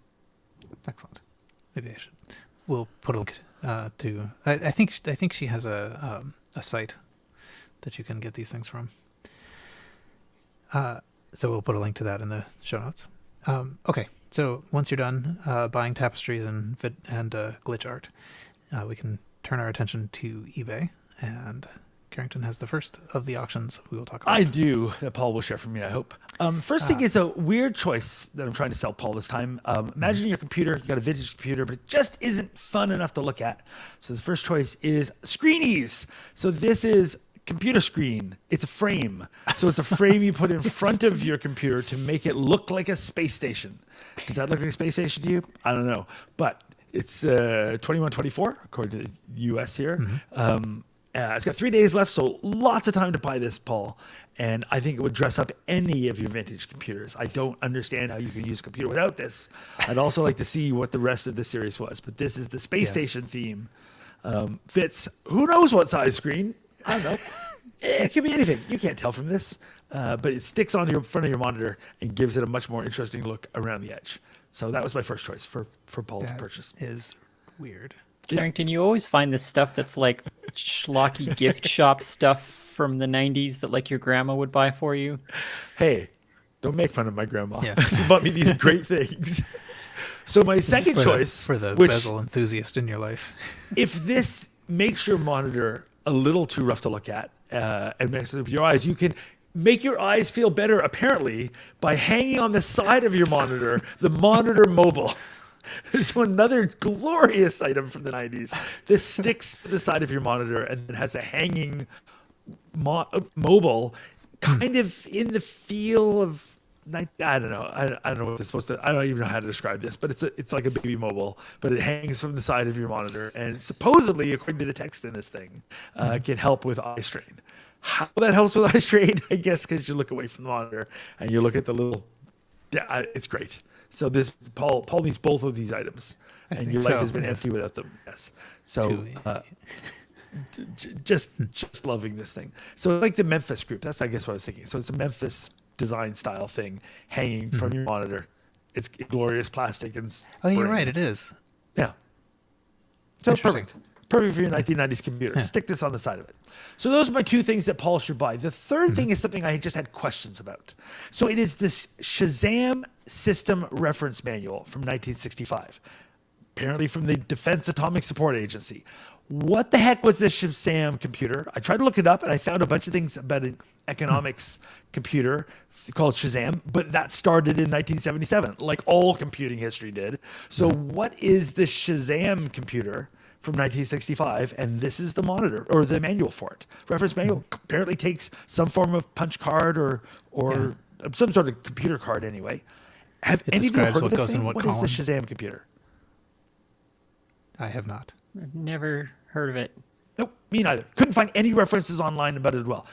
Excellent. Maybe I should. We'll put a link to. I think she has a site that you can get these things from. So we'll put a link to that in the show notes. Okay, so once you're done buying tapestries and glitch art, we can turn our attention to eBay, and Carrington has the first of the auctions we will talk about. I do, that Paul will share from me, I hope. First thing is a weird choice that I'm trying to sell Paul this time. Imagine your computer, you got a vintage computer, but it just isn't fun enough to look at. So the first choice is Screenies. So this is computer screen. It's a frame. So it's a frame you put in front of your computer to make it look like a space station. Does that look like a space station to you? I don't know. But it's 2124, according to the US here. It's got 3 days left, so lots of time to buy this, Paul. And I think it would dress up any of your vintage computers. I don't understand how you can use a computer without this. I'd also like to see what the rest of the series was. But this is the space station theme. Fits who knows what size screen. I don't know. It could be anything. You can't tell from this. But it sticks on your front of your monitor and gives it a much more interesting look around the edge. So that was my first choice for Paul to purchase. That is weird. Carrington, you always find this stuff that's like schlocky gift shop stuff from the 90s that like your grandma would buy for you. Hey, don't make fun of my grandma. Yeah. She bought me these great things. So my second choice, for the bezel enthusiast in your life, if this makes your monitor a little too rough to look at and messes up your eyes, you can make your eyes feel better, apparently, by hanging on the side of your monitor, the monitor mobile. So another glorious item from the 90s. This sticks to the side of your monitor and it has a hanging mobile, kind of in the feel of, I don't know. I don't know what it's supposed to. I don't even know how to describe this, but it's like a baby mobile, but it hangs from the side of your monitor, and supposedly, according to the text in this thing, can help with eye strain. How that helps with eye strain, I guess, because you look away from the monitor and you look at the little. Yeah, it's great. So this Paul needs both of these items, and your life has been empty without them. Yes. So. Just loving this thing. So like the Memphis group, that's I guess what I was thinking. So it's a Memphis design style thing hanging from your monitor. It's glorious plastic and you're right, it is. Yeah. So perfect for your 1990s computer. Stick this on the side of it. So those are my two things that Paul should buy. The third thing is something I just had questions about. So it is this Shazam System Reference Manual from 1965, apparently from the Defense Atomic Support Agency. What the heck was this Shazam computer? I tried to look it up and I found a bunch of things about an economics computer called Shazam, but that started in 1977, like all computing history did. So what is this Shazam computer from 1965? And this is the monitor or the manual for it. Reference manual apparently takes some form of punch card or some sort of computer card anyway. Have any of you heard of this thing? What is the Shazam computer? I have not. I've never heard of it. Nope, me neither. Couldn't find any references online about it as well.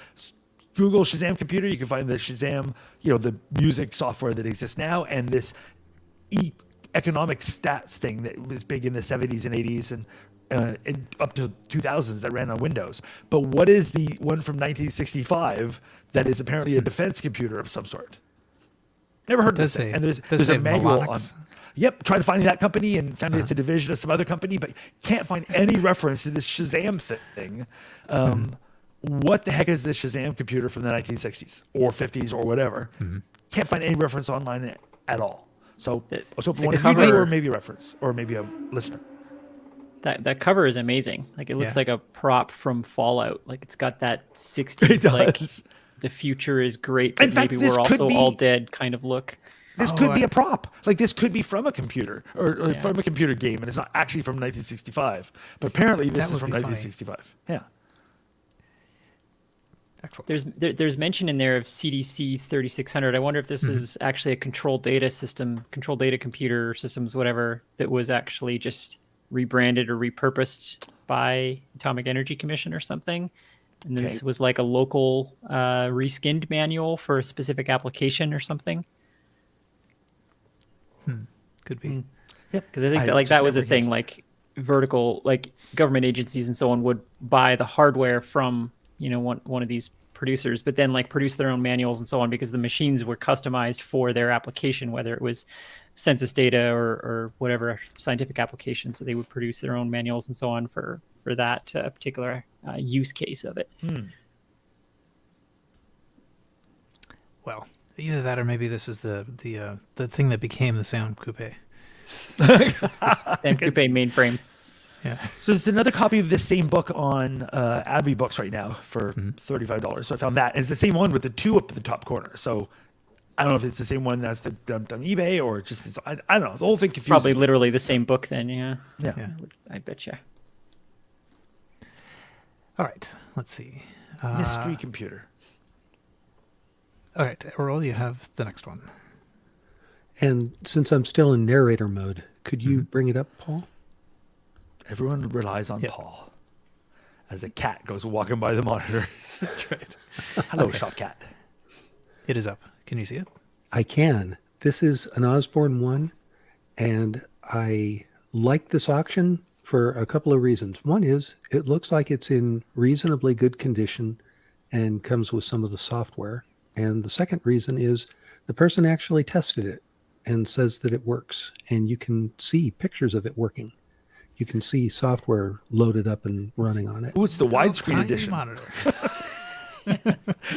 Google Shazam computer, you can find the Shazam, the music software that exists now, and this economic stats thing that was big in the 70s and 80s and up to 2000s that ran on Windows. But what is the one from 1965 that is apparently a defense computer of some sort? Never heard of this thing. And there's a manual on. Yep, tried to find that company and found it's a division of some other company, but can't find any reference to this Shazam thing. What the heck is this Shazam computer from the 1960s or 50s or whatever? Can't find any reference online at all. So I was hoping one of you knew, or maybe a reference, or maybe a listener. That cover is amazing. Like it looks like a prop from Fallout. Like it's got that 60s It does. like the future is great, but In fact, maybe this we're also could be- all dead kind of look. This could be a prop. Like this could be from a computer or from a computer game, and it's not actually from 1965. But apparently, this That is would from be funny. 1965. Yeah. Excellent. There's mention in there of CDC 3600. I wonder if this is actually a control data system, control data computer systems, whatever, that was actually just rebranded or repurposed by Atomic Energy Commission or something. And this was like a local reskinned manual for a specific application or something. Could be. Yep. Because I think that, like that was a thing, like vertical, like government agencies and so on would buy the hardware from, you know, one of these producers, but then like produce their own manuals and so on, because the machines were customized for their application, whether it was census data or whatever scientific application. So they would produce their own manuals and so on for that particular use case of it. Well, either that or maybe this is the thing that became the Sound Coupe. Sam Coupe mainframe. Yeah. So there's another copy of this same book on Abbey Books right now for $35. So I found that. And it's the same one with the 2 up at the top corner. So I don't know if it's the same one that's dumped on eBay or just this, I don't know. The whole thing confused. Probably literally the same book then, Yeah. I bet you. All right. Let's see. Mystery computer. All right, Earl, you have the next one. And since I'm still in narrator mode, could you bring it up, Paul? Everyone relies on Paul as a cat goes walking by the monitor. That's right. Hello, shop cat. It is up. Can you see it? I can. This is an Osborne one, and I like this auction for a couple of reasons. One is it looks like it's in reasonably good condition and comes with some of the software. And the second reason is the person actually tested it and says that it works. And you can see pictures of it working. You can see software loaded up and running on it. Oh, it's the widescreen Tiny edition. monitor.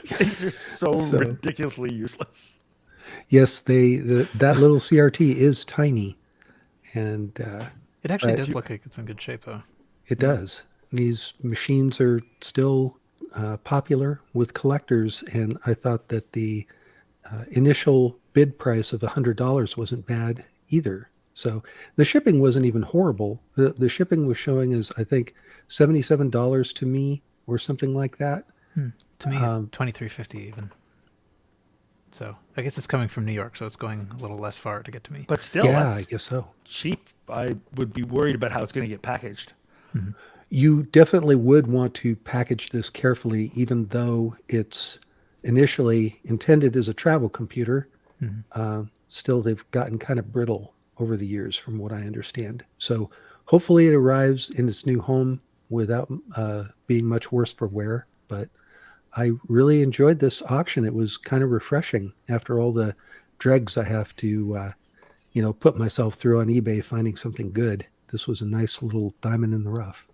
These things are so ridiculously useless. Yes, that little CRT is tiny. And It actually does look like it's in good shape, though. it does. These machines are still popular with collectors, and I thought that the initial bid price of $100 wasn't bad either. So the shipping wasn't even horrible. The shipping was showing as, I think, $77 to me or something like that. To me, $23.50 even. So I guess it's coming from New York, so it's going a little less far to get to me. But still, Yeah, that's I guess so. cheap. I would be worried about how it's going to get packaged. You definitely would want to package this carefully, even though it's initially intended as a travel computer. Still, they've gotten kind of brittle over the years, from what I understand. So hopefully it arrives in its new home without being much worse for wear. But I really enjoyed this auction. It was kind of refreshing after all the dregs I have to, put myself through on eBay finding something good. This was a nice little diamond in the rough.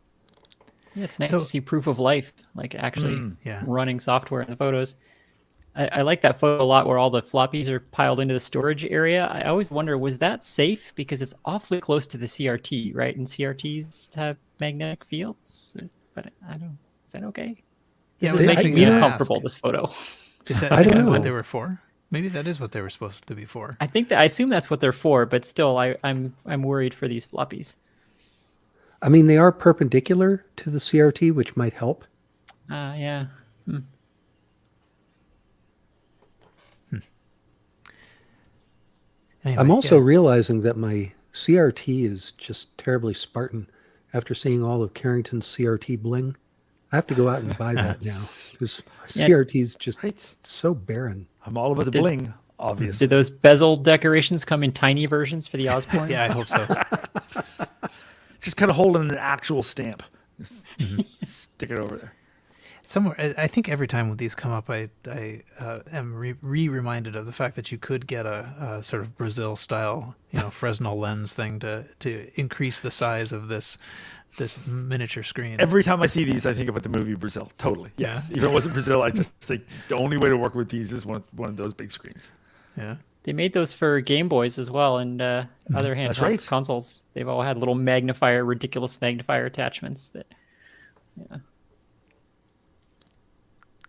Yeah, it's nice to see proof of life, like actually running software in the photos. I like that photo a lot where all the floppies are piled into the storage area. I always wonder, was that safe? Because it's awfully close to the CRT, right? And CRTs have magnetic fields. But I don't know. Is that okay? Yeah, This is making me uncomfortable, this photo. Is that what they were for? Maybe that is what they were supposed to be for. I assume that's what they're for, but still, I'm worried for these floppies. I mean, they are perpendicular to the CRT, which might help. Yeah. Anyway, I'm also realizing that my CRT is just terribly Spartan. After seeing all of Carrington's CRT bling, I have to go out and buy that now because CRT is just so barren. I'm all about the bling. obviously. Did those bezel decorations come in tiny versions for the Osborne? Yeah, I hope so. Just kind of holding an actual stamp. Just stick it over there. Somewhere, I think every time these come up, I am reminded of the fact that you could get a sort of Brazil style, Fresnel lens thing to increase the size of this miniature screen. Every time I see these, I think about the movie Brazil. Totally. Yes. Yeah. Even if it wasn't Brazil, I just think the only way to work with these is one of those big screens. Yeah. They made those for Game Boys as well, and other handheld right. consoles. They've all had little ridiculous magnifier attachments. That, yeah.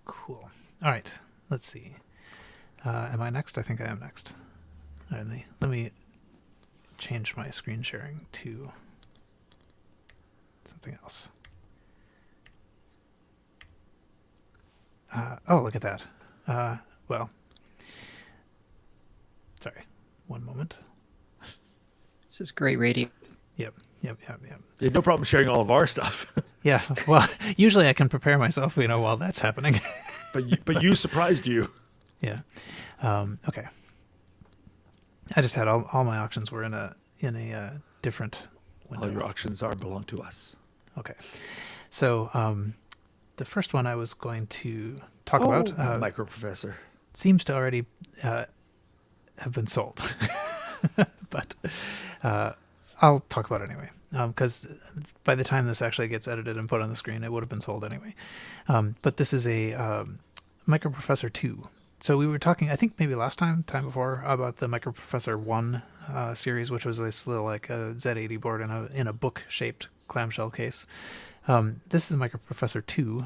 Cool. All right. Let's see. Am I next? I think I am next. Let me change my screen sharing to something else. Oh, look at that. Well, sorry. One moment. This is great radio. Yep. Yeah, no problem sharing all of our stuff. Yeah. Well, usually I can prepare myself, while that's happening. but you surprised you. Yeah. Okay. I just had all my auctions were in a different window. All your auctions belong to us. Okay. So the first one I was going to talk about Micro Professor seems to already have been sold, but I'll talk about it anyway. Because by the time this actually gets edited and put on the screen, it would have been sold anyway. But this is a Micro Professor 2. So we were talking, I think maybe last time before, about the Micro Professor 1 series, which was this little like a Z80 board in a book-shaped clamshell case. This is the Micro Professor 2,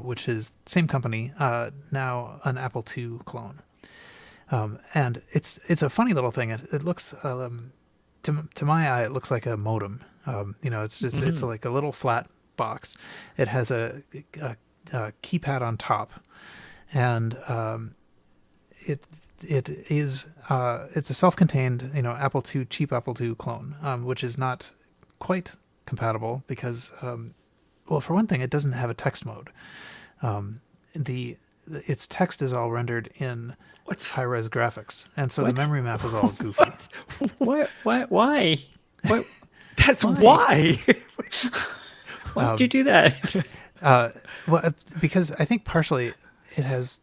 which is same company, now an Apple II clone. And it's a funny little thing. It looks to my eye, it looks like a modem. It's just it's like a little flat box. It has a keypad on top, and it's a self-contained cheap Apple II clone, which is not quite compatible because well, for one thing, it doesn't have a text mode. Its text is all rendered in high-res graphics, and so the memory map is all goofy. What? Why? What? That's why. Why did you do that? Well, because I think partially it has.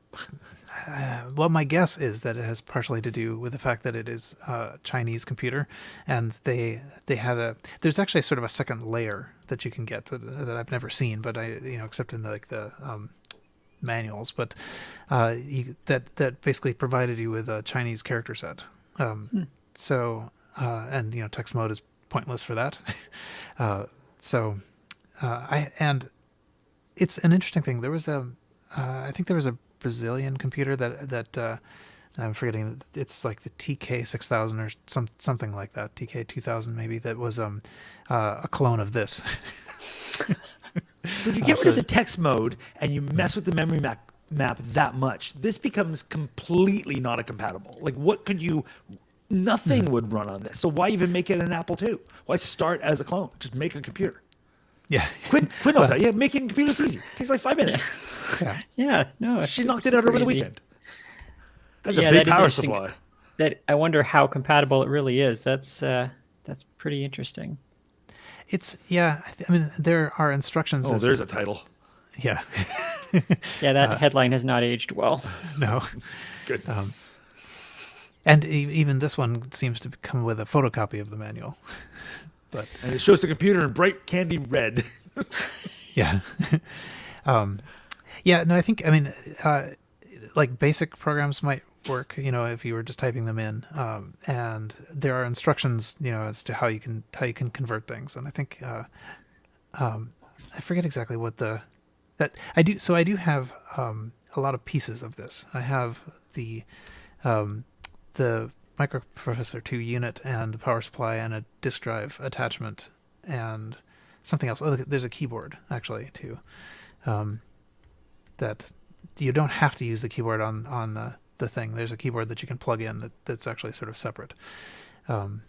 Well, my guess is that it has partially to do with the fact that it is a Chinese computer, and they had there's actually sort of a second layer that you can get that I've never seen, but except in the manuals, but that basically provided you with a Chinese character set. So and text mode is pointless for that. And it's an interesting thing. There was I think there was a Brazilian computer that I'm forgetting. It's like the TK6000 or something like that. TK2000 maybe, that was a clone of this. But if you get rid of the text mode and you mess with the memory map that much, this becomes completely not compatible. Like, what could you? Nothing would run on this. So why even make it an Apple II? Why start as a clone? Just make a computer. Yeah. Quinn knows that. Yeah, making computers easy. It takes like 5 minutes. Yeah. Yeah, no. She knocked it out over the weekend. That's a big that is power interesting. supply. That I wonder how compatible it really is. That's pretty interesting. It's I mean, there are instructions. Oh, there's a title. Yeah. Yeah, that headline has not aged well. No. Goodness. And even this one seems to come with a photocopy of the manual. And it shows the computer in bright candy red. Yeah. No, I mean, like basic programs might work, if you were just typing them in. And there are instructions, as to how you can convert things. And I think, I forget exactly what I do have, a lot of pieces of this. I have the Microprocessor 2 unit and the power supply and a disk drive attachment and something else. Oh, there's a keyboard actually too. That you don't have to use the keyboard on the thing. There's a keyboard that you can plug in that's actually sort of separate. And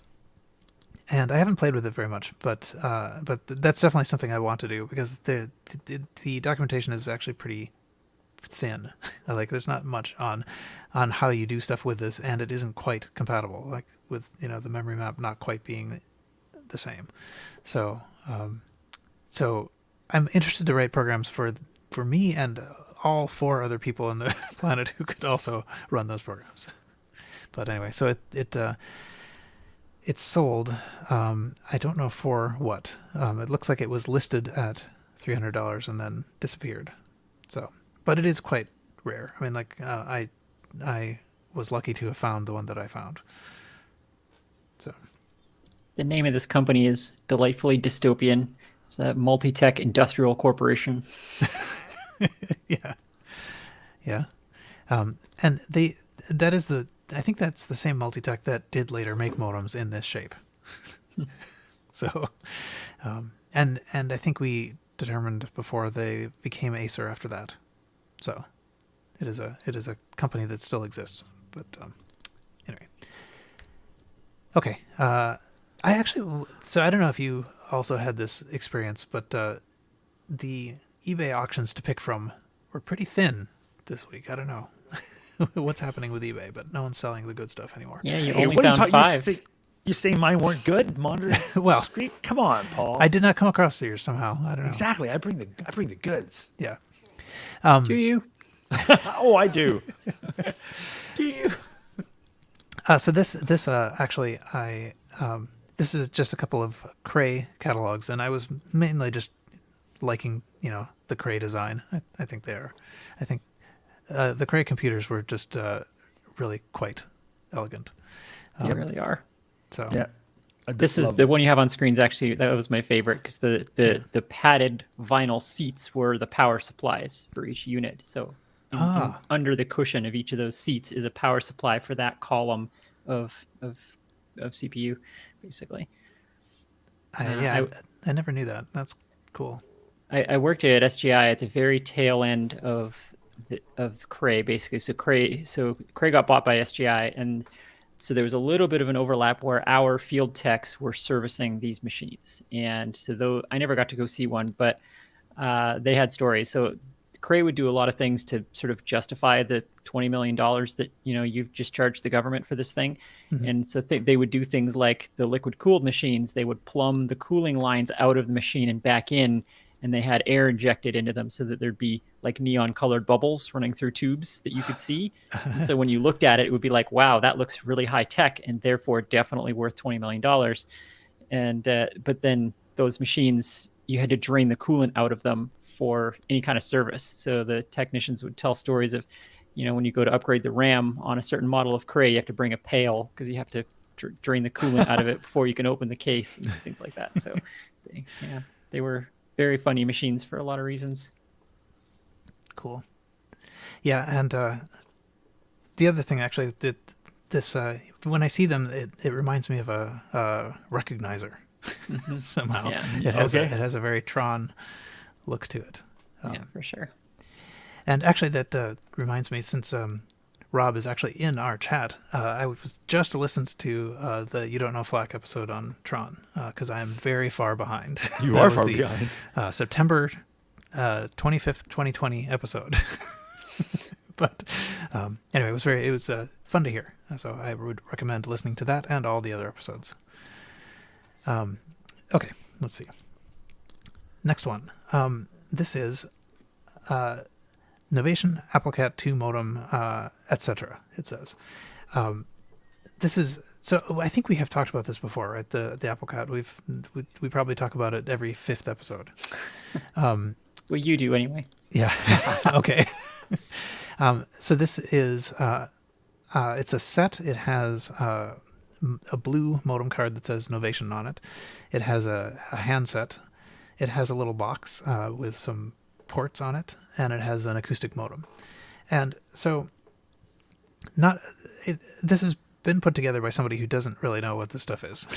I haven't played with it very much, but that's definitely something I want to do because the documentation is actually pretty thin. Like there's not much on how you do stuff with this, and it isn't quite compatible. Like with the memory map not quite being the same. So so I'm interested to write programs for me and all 4 other people on the planet who could also run those programs. But anyway, so it's sold. I don't know for what. It looks like it was listed at $300 and then disappeared. So, but it is quite rare. I mean, like I was lucky to have found the one that I found. So, The name of this company is delightfully dystopian. It's a multi-tech industrial corporation. yeah, yeah, and I think that's the same Multitech that did later make modems in this shape. So, and I think we determined before they became Acer after that. So, it is a company that still exists. But anyway, okay. So I don't know if you also had this experience, but the eBay auctions to pick from were pretty thin this week. I don't know what's happening with eBay, but no one's selling the good stuff anymore. Yeah, you Hey, only what are you found talking? 5. You saying mine weren't good? Monitor. Well, screen? Come on, Paul. I did not come across yours somehow. I don't know. Exactly. I bring the goods. Yeah. Do you? Oh, I do. Do you? So this actually this is just a couple of Cray catalogs, and I was mainly just liking the Cray design. I think the Cray computers were just really quite elegant. They really are. So Yeah. This is the one you have on screens. Actually, that was my favorite because the padded vinyl seats were the power supplies for each unit. So under the cushion of each of those seats is a power supply for that column of CPU, basically. I never knew that. That's cool. I worked at SGI at the very tail end of Cray, basically. So Cray got bought by SGI, and so there was a little bit of an overlap where our field techs were servicing these machines. And so though I never got to go see one, but they had stories. So Cray would do a lot of things to sort of justify the $20 million that you've just charged the government for this thing. Mm-hmm. And so they would do things like the liquid cooled machines. They would plumb the cooling lines out of the machine and back in, and they had air injected into them so that there'd be like neon colored bubbles running through tubes that you could see. And so when you looked at it, it would be like, wow, that looks really high tech and therefore definitely worth $20 million. And but then those machines, you had to drain the coolant out of them for any kind of service. So the technicians would tell stories of, when you go to upgrade the RAM on a certain model of Cray, you have to bring a pail because you have to drain the coolant out of it before you can open the case and things like that. So they were very funny machines for a lot of reasons. Cool. Yeah, and the other thing actually, that this when I see them, it reminds me of a recognizer somehow. Yeah. It has a very Tron look to it. Yeah, for sure. And actually, that reminds me, since Rob is actually in our chat, I was just listened to the You Don't Know Flack episode on Tron, because I am very far behind. You are far behind. September 25th, 2020 episode. But anyway, it was fun to hear. So I would recommend listening to that and all the other episodes. Okay, let's see. Next one. This is Novation AppleCat 2 modem, etc. It says. This is, so I think we have talked about this before, right? The AppleCat. We probably talk about it every 5th episode. Well, you do anyway. Yeah. Okay. So this is it's a set. It has a blue modem card that says Novation on it. It has a handset. It has a little box with some ports on it, and it has an acoustic modem. And so this has been put together by somebody who doesn't really know what this stuff is.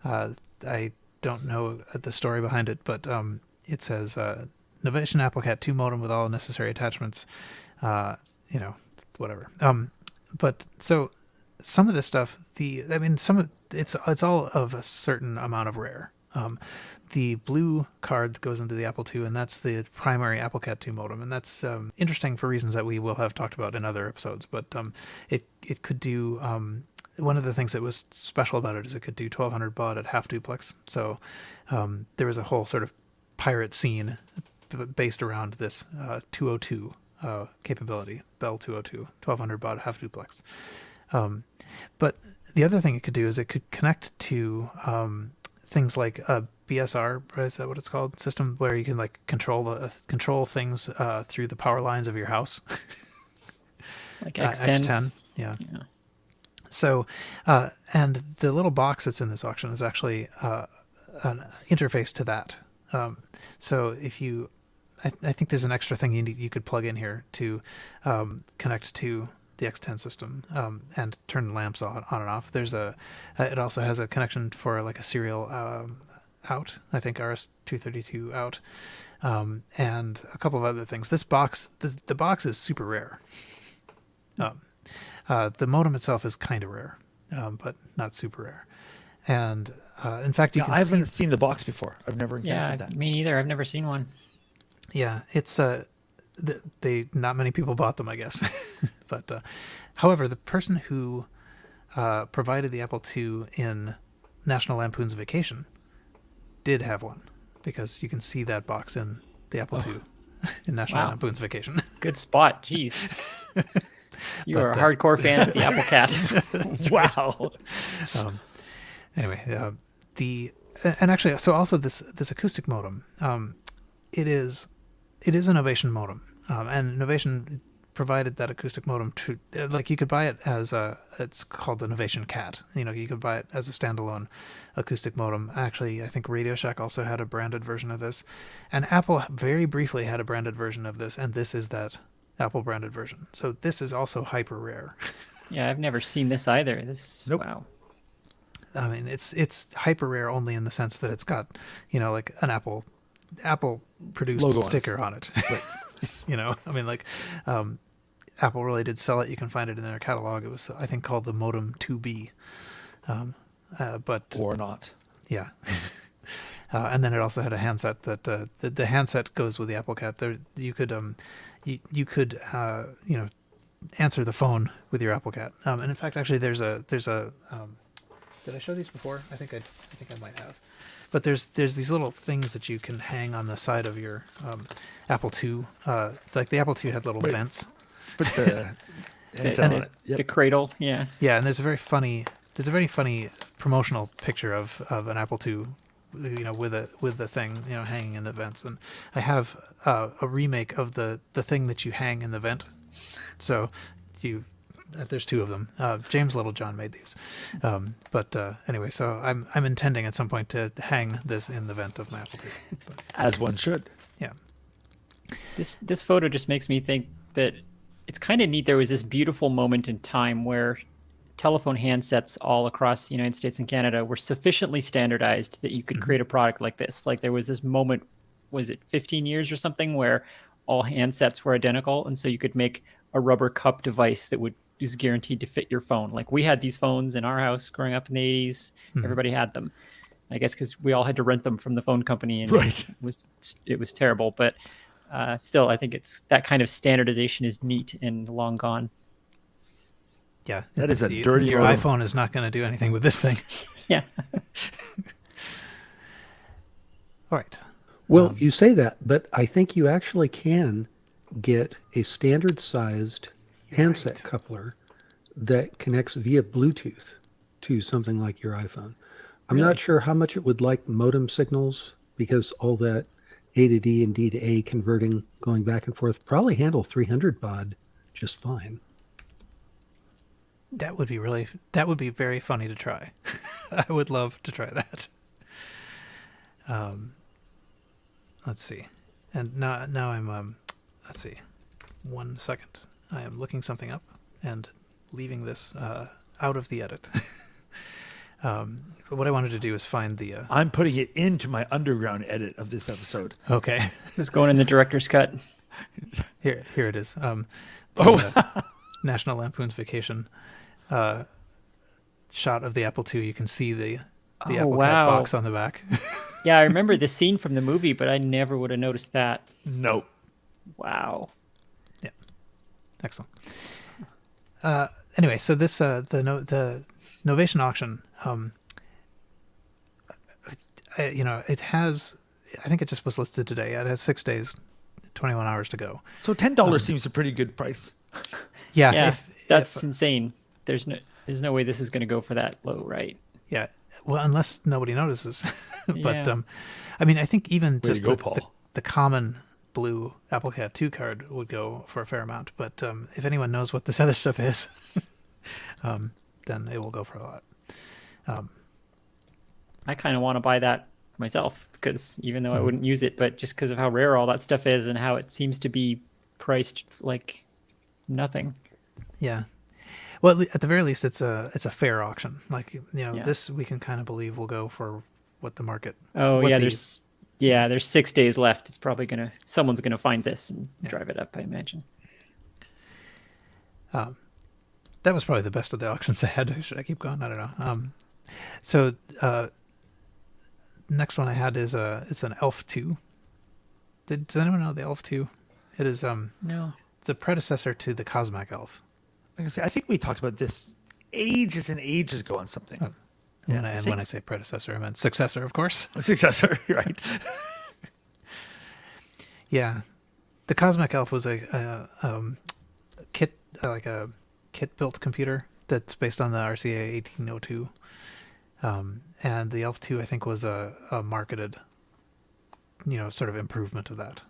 I don't know the story behind it, but it says Novation AppleCat 2 modem with all necessary attachments, whatever. But so some of this stuff, it's all of a certain amount of rare. the blue card that goes into the Apple II, and that's the primary AppleCat 2 modem, and that's interesting for reasons that we will have talked about in other episodes. But it could do one of the things that was special about it is it could do 1200 baud at half duplex. So there was a whole sort of pirate scene based around this 202 capability, Bell 202, 1200 baud half duplex. But the other thing it could do is it could connect to things like a BSR, is that what it's called? System where you can like control things through the power lines of your house. Like X10. X10, yeah. So, and the little box that's in this auction is actually an interface to that. So if you, I think there's an extra thing you could plug in here to connect to the X10 system and turn the lamps on and off. There's it also has a connection for like a serial out, I think RS-232 out, and a couple of other things. This box, the box is super rare. The modem itself is kind of rare, but not super rare. And in fact, you can I haven't seen the box before. I've never encountered that. Me neither. I've never seen one. Yeah, it's not many people bought them, I guess. But however, the person who provided the Apple II in National Lampoon's Vacation did have one, because you can see that box in the Apple II in National Lampoon's Vacation. Good spot. Jeez. You are a hardcore fan of the AppleCat. Wow. Anyway, and actually, so also this acoustic modem, it is an Novation modem, and Novation provided that acoustic modem to, like, you could buy it as it's called the Novation Cat. You could buy it as a standalone acoustic modem. Actually, I think Radio Shack also had a branded version of this, and Apple very briefly had a branded version of this, and this is that Apple branded version. So this is also hyper rare. Yeah, I've never seen this either. Nope. Wow. I mean, it's hyper rare only in the sense that it's got, like an Apple produced logo sticker on it. Right. I mean, like, Apple really did sell it. You can find it in their catalog. It was, I think, called the Modem 2B. But Or not. Yeah. And then it also had a handset that the handset goes with the AppleCat. There, you could answer the phone with your AppleCat. And in fact, actually, there's a did I show these before? I think I might have. But there's these little things that you can hang on the side of your Apple II. Like the Apple II had little vents. Put the handset on it. The cradle, yeah. Yeah, and there's a very funny promotional picture of an Apple II, with the thing, hanging in the vents. And I have a remake of the thing that you hang in the vent. So there's two of them. James Littlejohn made these. But anyway, so I'm intending at some point to hang this in the vent of my Apple II. But, as one should. Yeah. This photo just makes me think that it's kind of neat. There was this beautiful moment in time where telephone handsets all across the United States and Canada were sufficiently standardized that you could create a product like this. Like there was this moment, was it 15 years or something, where all handsets were identical, and so you could make a rubber cup device that is guaranteed to fit your phone. Like we had these phones in our house growing up in the 80s. Everybody had them, I guess, because we all had to rent them from the phone company, and it was terrible. But still, I think it's that kind of standardization is neat and long gone. Yeah, that is a dirty. Your iPhone is not going to do anything with this thing. Yeah. All right. Well, you say that, but I think you actually can get a standard-sized handset coupler that connects via Bluetooth to something like your iPhone. I'm not sure how much it would like modem signals, because all that A to D and D to A converting, going back and forth, probably handle 300 baud just fine. That would be very funny to try. I would love to try that. Let's see. And now I'm, let's see. 1 second. I am looking something up and leaving this out of the edit. But what I wanted to do is find the... I'm putting it into my underground edit of this episode. Okay. This is going in the director's cut. Here it is. National Lampoon's Vacation shot of the Apple II. You can see the AppleCat box on the back. Yeah, I remember the scene from the movie, but I never would have noticed that. Nope. Wow. Yeah, excellent. Anyway, so this the Novation auction, it has. I think it just was listed today. It has 6 days, 21 hours to go. So $10 seems a pretty good price. Yeah, Yeah, that's insane. There's no way this is going to go for that low, right? yeah. Well, unless nobody notices. But Yeah. I mean, I think even Way just to go, Paul. the common blue Apple Cat 2 card would go for a fair amount. But if anyone knows what this other stuff is, then it will go for a lot. I kind of want to buy that myself because even though I wouldn't use it, but just because of how rare all that stuff is and how it seems to be priced like nothing. Yeah. Well, at the very least, it's a fair auction. Like, Yeah. this we can kind of believe will go for what the market. Oh what yeah, the- there's 6 days left. It's probably someone's gonna find this and drive it up, I imagine. That was probably the best of the auctions I had. Should I keep going? I don't know. So next one I had is it's an Elf 2. Does anyone know the Elf 2? It is No. the predecessor to the Cosmic Elf. Like I say, I think we talked about this ages and ages ago on something. Oh. Yeah, And I when I say predecessor, I meant successor, of course. A successor, right? Yeah, the Cosmic Elf was a kit, like a kit-built computer that's based on the RCA 1802, and the Elf 2 I think was a marketed, sort of improvement of that.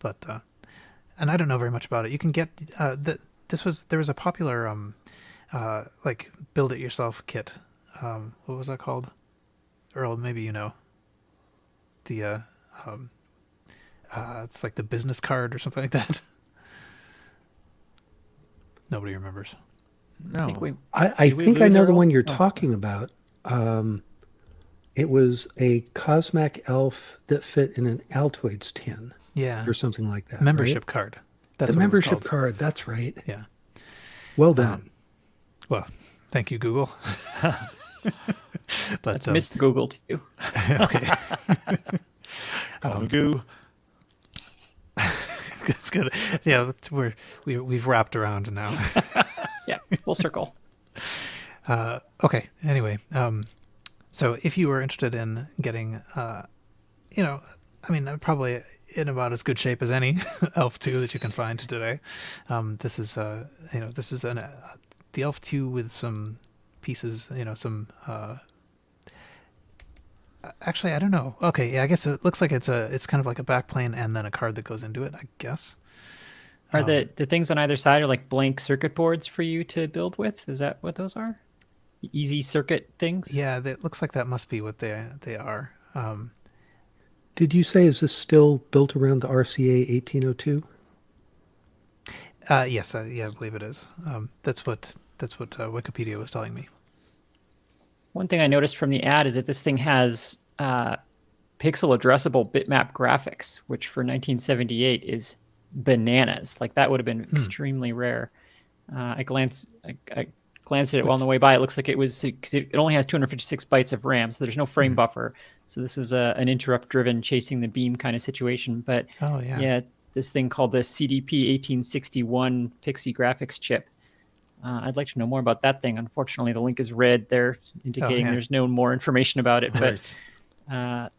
But and I don't know very much about it. You can get there was a popular like build it yourself kit. What was that called? Earl, maybe you know. The it's like the business card or something like that. Nobody remembers. No. I Did we think I lose know the Earl? one you're Oh. talking about. It was a Cosmic Elf that fit in an Altoids tin Yeah, or something like that. membership right? card. The That's what it was membership called. card. That's right. Yeah. Well done. Well, thank you, Google. But That's Mr. Google too. okay, Goo. that's good. Yeah, we've wrapped around now. Yeah, full circle. Okay. Anyway, so if you were interested in getting, probably in about as good shape as any Elf 2 that you can find today. This is the Elf 2 with some pieces, some. Actually, I don't know. Okay, yeah, I guess it looks like it's kind of like a backplane and then a card that goes into it, I guess. Are the things on either side are like blank circuit boards for you to build with? Is that what those are? Easy circuit things? Yeah, it looks like that must be what they are. Did you say, is this still built around the RCA 1802? Yes, yeah, I believe it is. That's what Wikipedia was telling me. One thing I noticed from the ad is that this thing has pixel addressable bitmap graphics, which for 1978 is bananas. Like that would have been extremely rare. I glanced at it on the way by. It looks like it was because it only has 256 bytes of RAM, so there's no frame buffer. So this is an interrupt-driven chasing the beam kind of situation. But Oh yeah. this thing called the CDP 1861 Pixie graphics chip. I'd like to know more about that thing. Unfortunately, the link is red there, indicating yeah. there's no more information about it. But Right.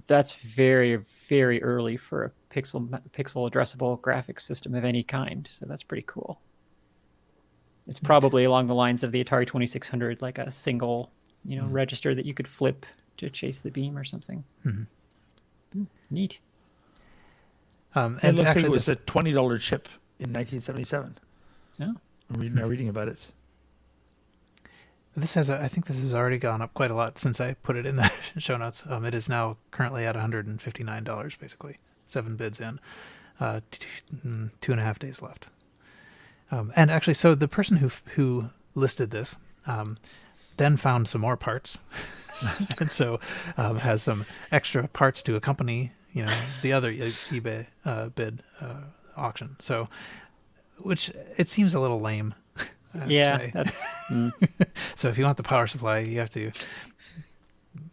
that's very, very early for a pixel addressable graphics system of any kind. So that's pretty cool. It's probably along the lines of the Atari 2600, like a single, register that you could flip to chase the beam or something. Neat. It And looks like actually, it was a $20 chip in 1977. Yeah. I'm now reading about it. this has I think this has already gone up quite a lot since I put it in the show notes. It is now currently at $159, basically 7 bids in, 2.5 days left. And actually, so the person who listed this then found some more parts, and so has some extra parts to accompany, the other eBay bid auction. So, which it seems a little lame. I have to say. That's So if you want the power supply, you have to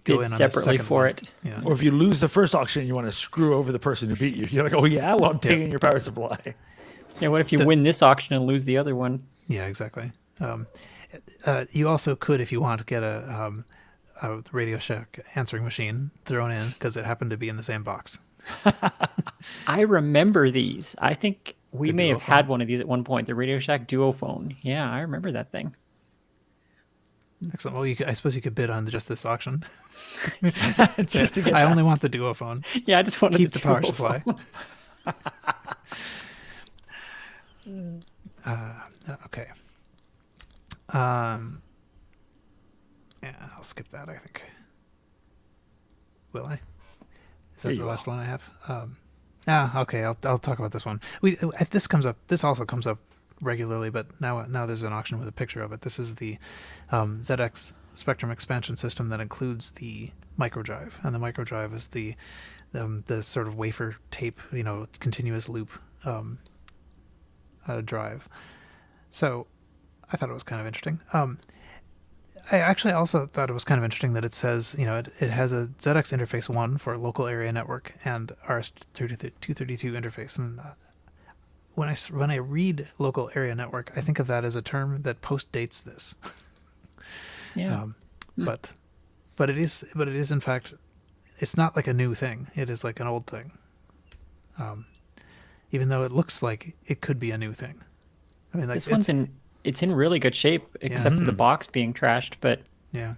go bid in on separately the second for one. it. Yeah. Or if you lose the first auction and you want to screw over the person who beat you, you're like, oh yeah, well I'm taking your power supply. Yeah, what if you win this auction and lose the other one? Yeah, exactly. You also could, if you want, get a Radio Shack answering machine thrown in because it happened to be in the same box. I remember these. I think we The may have Duophone? had one of these at one point, the Radio Shack Duophone. Yeah, I remember that thing. Excellent. Well, I suppose you could bid on just this auction. Just to get I only want the Duophone. Yeah, I just wanted Keep the power Duophone. supply. Okay. Yeah, I'll skip that, I think. Will I? Is that There the you last one I have? Okay, I'll talk about this one. This comes up. This also comes up regularly, but now there's an auction with a picture of it. This is the ZX Spectrum expansion system that includes the microdrive, and the microdrive is the sort of wafer tape, continuous loop drive. So I thought it was kind of interesting. I actually also thought it was kind of interesting that it says, it has a ZX interface 1 for local area network and RS-232 interface. And when I read local area network, I think of that as a term that post-dates this. Yeah. But it is in fact, it's not like a new thing. It is like an old thing. Even though it looks like it could be a new thing. I mean, like This one's it's in really good shape, except for the box being trashed, but yeah.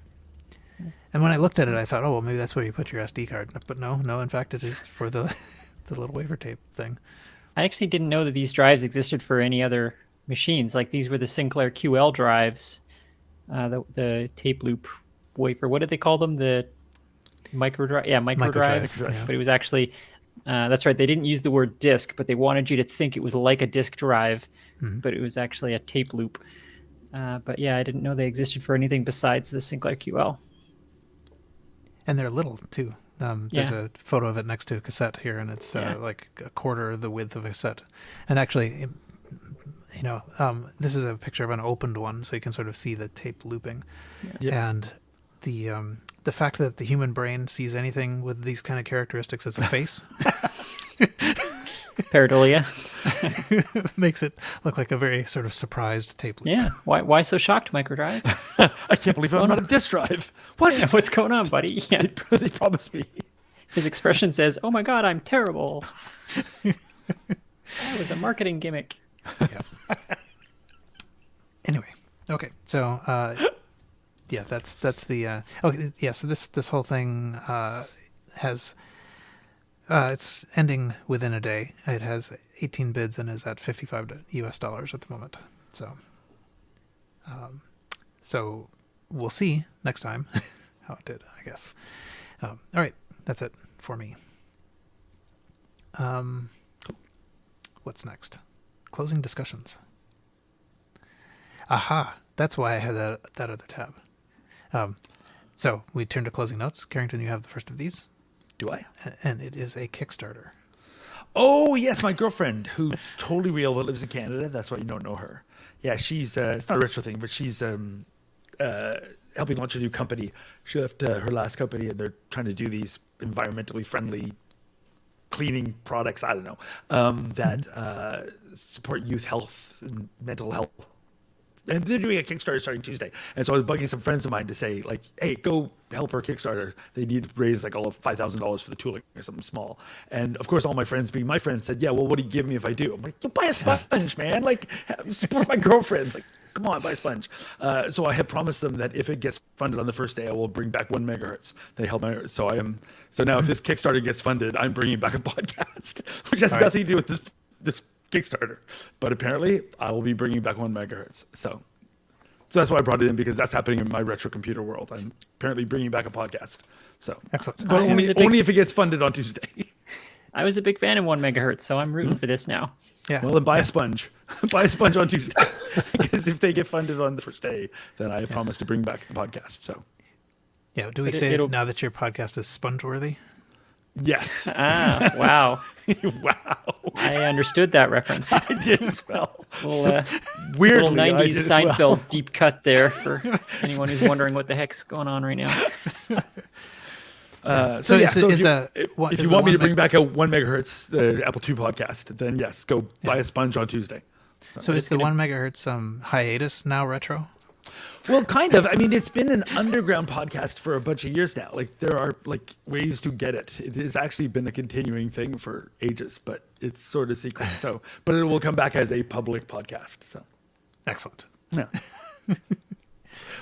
And when I looked at it, I thought, oh, well, maybe that's where you put your SD card. But no, in fact, it is for the little wafer tape thing. I actually didn't know that these drives existed for any other machines. Like these were the Sinclair QL drives, the tape loop wafer. What did they call them? The microdrive? Yeah, microdrive. Microdrive, yeah. But it was actually, that's right. They didn't use the word disk, but they wanted you to think it was like a disk drive, but it was actually a tape loop. But yeah, I didn't know they existed for anything besides the Sinclair QL. And they're little, too. There's Yeah. a photo of it next to a cassette here, and it's like a quarter the width of a cassette. And actually, this is a picture of an opened one, so you can sort of see the tape looping. Yeah. And the fact that the human brain sees anything with these kind of characteristics as a face Pareidolia. makes it look like a very sort of surprised tape loop. Yeah. Why so shocked, microdrive? I can't believe I'm on a disk drive. What? Yeah, what's going on, buddy? Yeah. They promised me. His expression says, "Oh my God, I'm terrible." That was a marketing gimmick. Yeah. Anyway, okay, so that's the okay. Yeah, so this whole thing has it's ending within a day. It has 18 bids and is at $55 at the moment. So we'll see next time how it did, I guess. All right, that's it for me. What's next? Closing discussions. Aha, that's why I had that other tab. So we turn to closing notes. Carrington, you have the first of these. Do I? And it is a Kickstarter. Oh, yes, my girlfriend, who's totally real but lives in Canada. That's why you don't know her. Yeah, she's, it's not a retro thing, but she's helping launch a new company. She left her last company, and they're trying to do these environmentally friendly cleaning products, I don't know, that support youth health and mental health. And they're doing a Kickstarter starting Tuesday. And so I was bugging some friends of mine to say, like, hey, go help her Kickstarter. They need to raise like all of $5,000 for the tooling or something small. And of course, all my friends, being my friends, said, yeah, well, what do you give me if I do? I'm like, you buy a sponge, man. Like, support my girlfriend. Like, come on, buy a sponge. So I have promised them that if it gets funded on the first day, I will bring back 1 megahertz. They help my, so now if this Kickstarter gets funded, I'm bringing back a podcast, which has nothing to do with this Kickstarter, but apparently I will be bringing back 1 megahertz. So that's why I brought it in, because that's happening in my retro computer world. I'm apparently bringing back a podcast. So Excellent. but only if it gets funded on Tuesday. I was a big fan of 1 megahertz, so I'm rooting for this now. Yeah. Well, then buy a sponge. Buy a sponge on Tuesday, because if they get funded on the first day, then I promise to bring back the podcast. So Yeah. Do we But say it'll- now that your podcast is sponge-worthy? yes, Ah, wow. wow, I understood that reference. I did as well. Little Weirdly, I 90s did as well. Seinfeld deep cut there for anyone who's wondering what the heck's going on right now. So is if the you want me to bring back a 1 megahertz Apple II podcast, then yes, go buy a sponge on Tuesday. So is the 1 megahertz hiatus now retro? Well, kind of. I mean, it's been an underground podcast for a bunch of years now. Like there are like ways to get it. It has actually been a continuing thing for ages, but it's sort of secret. So, but it will come back as a public podcast. So, Excellent. yeah.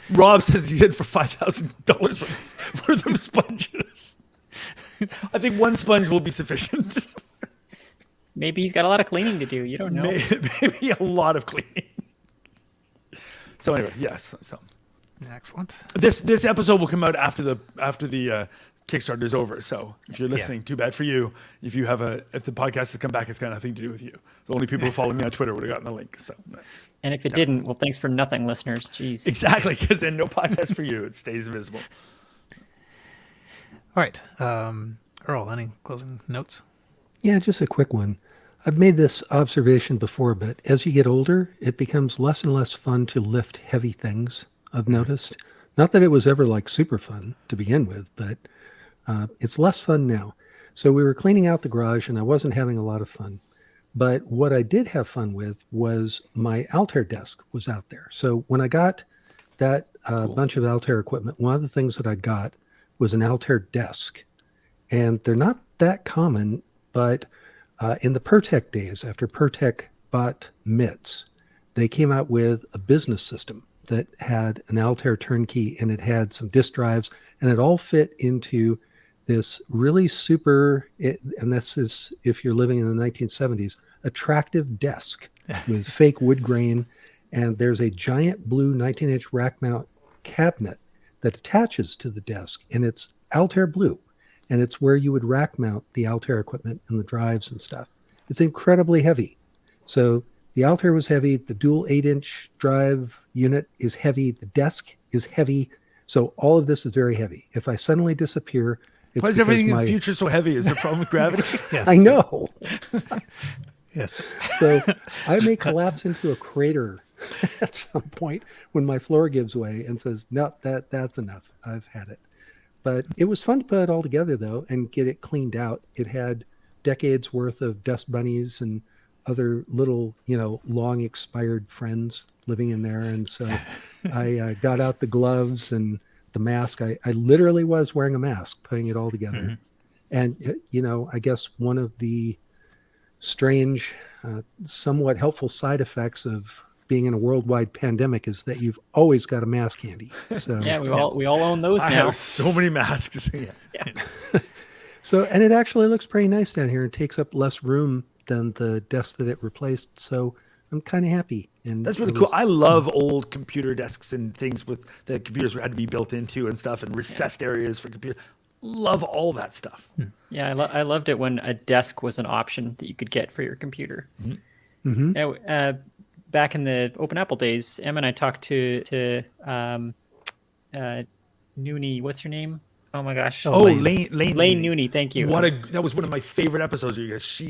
Rob says he did for $5,000 worth of sponges. I think one sponge will be sufficient. Maybe he's got a lot of cleaning to do. You don't know. Maybe a lot of cleaning. So anyway, yes. So Excellent. this episode will come out after the Kickstarter is over. So if you're listening, too bad for you. If the podcast has come back, it's got nothing to do with you. The only people who follow me on Twitter would have gotten the link. So. And if it didn't, well, thanks for nothing, listeners. Jeez. Exactly, because then no podcast for you. It stays visible. All right. Earl, any closing notes? Yeah, just a quick one. I've made this observation before, but as you get older, it becomes less and less fun to lift heavy things, I've noticed. Not that it was ever like super fun to begin with, but it's less fun now. So we were cleaning out the garage and I wasn't having a lot of fun. But what I did have fun with was my Altair desk was out there. So when I got that bunch of Altair equipment, one of the things that I got was an Altair desk. And they're not that common, but in the Pertec days, after Pertec bought MITS, they came out with a business system that had an Altair turnkey and it had some disk drives and it all fit into this really super, and this is if you're living in the 1970s, attractive desk with fake wood grain. And there's a giant blue 19-inch rack mount cabinet that attaches to the desk and it's Altair blue. And it's where you would rack mount the Altair equipment and the drives and stuff. It's incredibly heavy. So the Altair was heavy. The dual 8-inch drive unit is heavy. The desk is heavy. So all of this is very heavy. If I suddenly disappear, it's why is everything in the future so heavy? Is there a problem with gravity? Yes. I know. Yes. So I may collapse into a crater at some point when my floor gives way and says, no, that's enough. I've had it. But it was fun to put it all together, though, and get it cleaned out. It had decades worth of dust bunnies and other little, long expired friends living in there. And so I got out the gloves and the mask. I literally was wearing a mask, putting it all together. Mm-hmm. And, I guess one of the strange, somewhat helpful side effects of being in a worldwide pandemic is that you've always got a mask handy. So yeah, we all own those now. I have so many masks. Yeah. So, and it actually looks pretty nice down here and takes up less room than the desk that it replaced. So I'm kind of happy. And that's really cool. I love old computer desks and things with the computers had to be built into and stuff and recessed areas for computer. Love all that stuff. Yeah, I loved it when a desk was an option that you could get for your computer. Mm-hmm. Back in the Open Apple days, Emma and I talked to Nooney. What's her name? Oh my gosh. Lane Nooney. Thank you. That was one of my favorite episodes of you guys.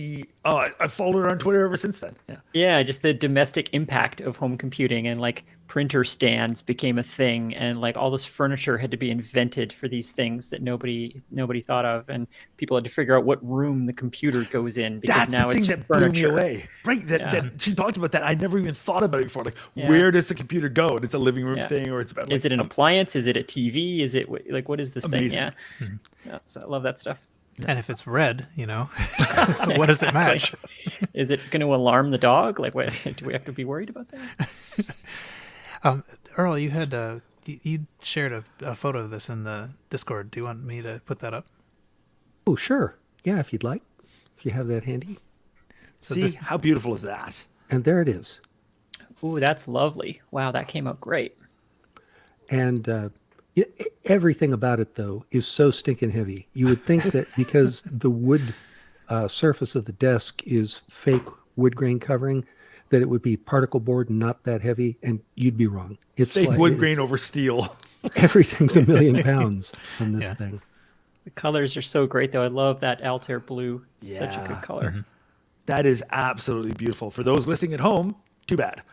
I followed her on Twitter ever since then. Yeah, just the domestic impact of home computing and like printer stands became a thing and like all this furniture had to be invented for these things that nobody thought of and people had to figure out what room the computer goes in because that's now the thing it's that furniture. blew me away. Right, that she talked about that. I never even thought about it before. Like, where does the computer go? And it's a living room thing, or it's about. Is it an appliance? Is it a TV? Is it like what is this amazing. thing? Yeah, so I love that stuff. And if it's red, what does it match? Is it going to alarm the dog? Like, what, do we have to be worried about that? Earl, you had you shared a photo of this in the Discord. Do you want me to put that up? Oh, sure. Yeah, if you'd like. If you have that handy. So how beautiful is that? And there it is. Ooh, that's lovely. Wow, that came out great. And everything about it, though, is so stinking heavy. You would think that because the wood surface of the desk is fake wood grain covering, that it would be particle board and not that heavy, and you'd be wrong. It's fake wood grain over steel. Everything's 1,000,000 pounds on this thing. The colors are so great, though. I love that Altair blue. It's such a good color. Mm-hmm. That is absolutely beautiful. For those listening at home, too bad.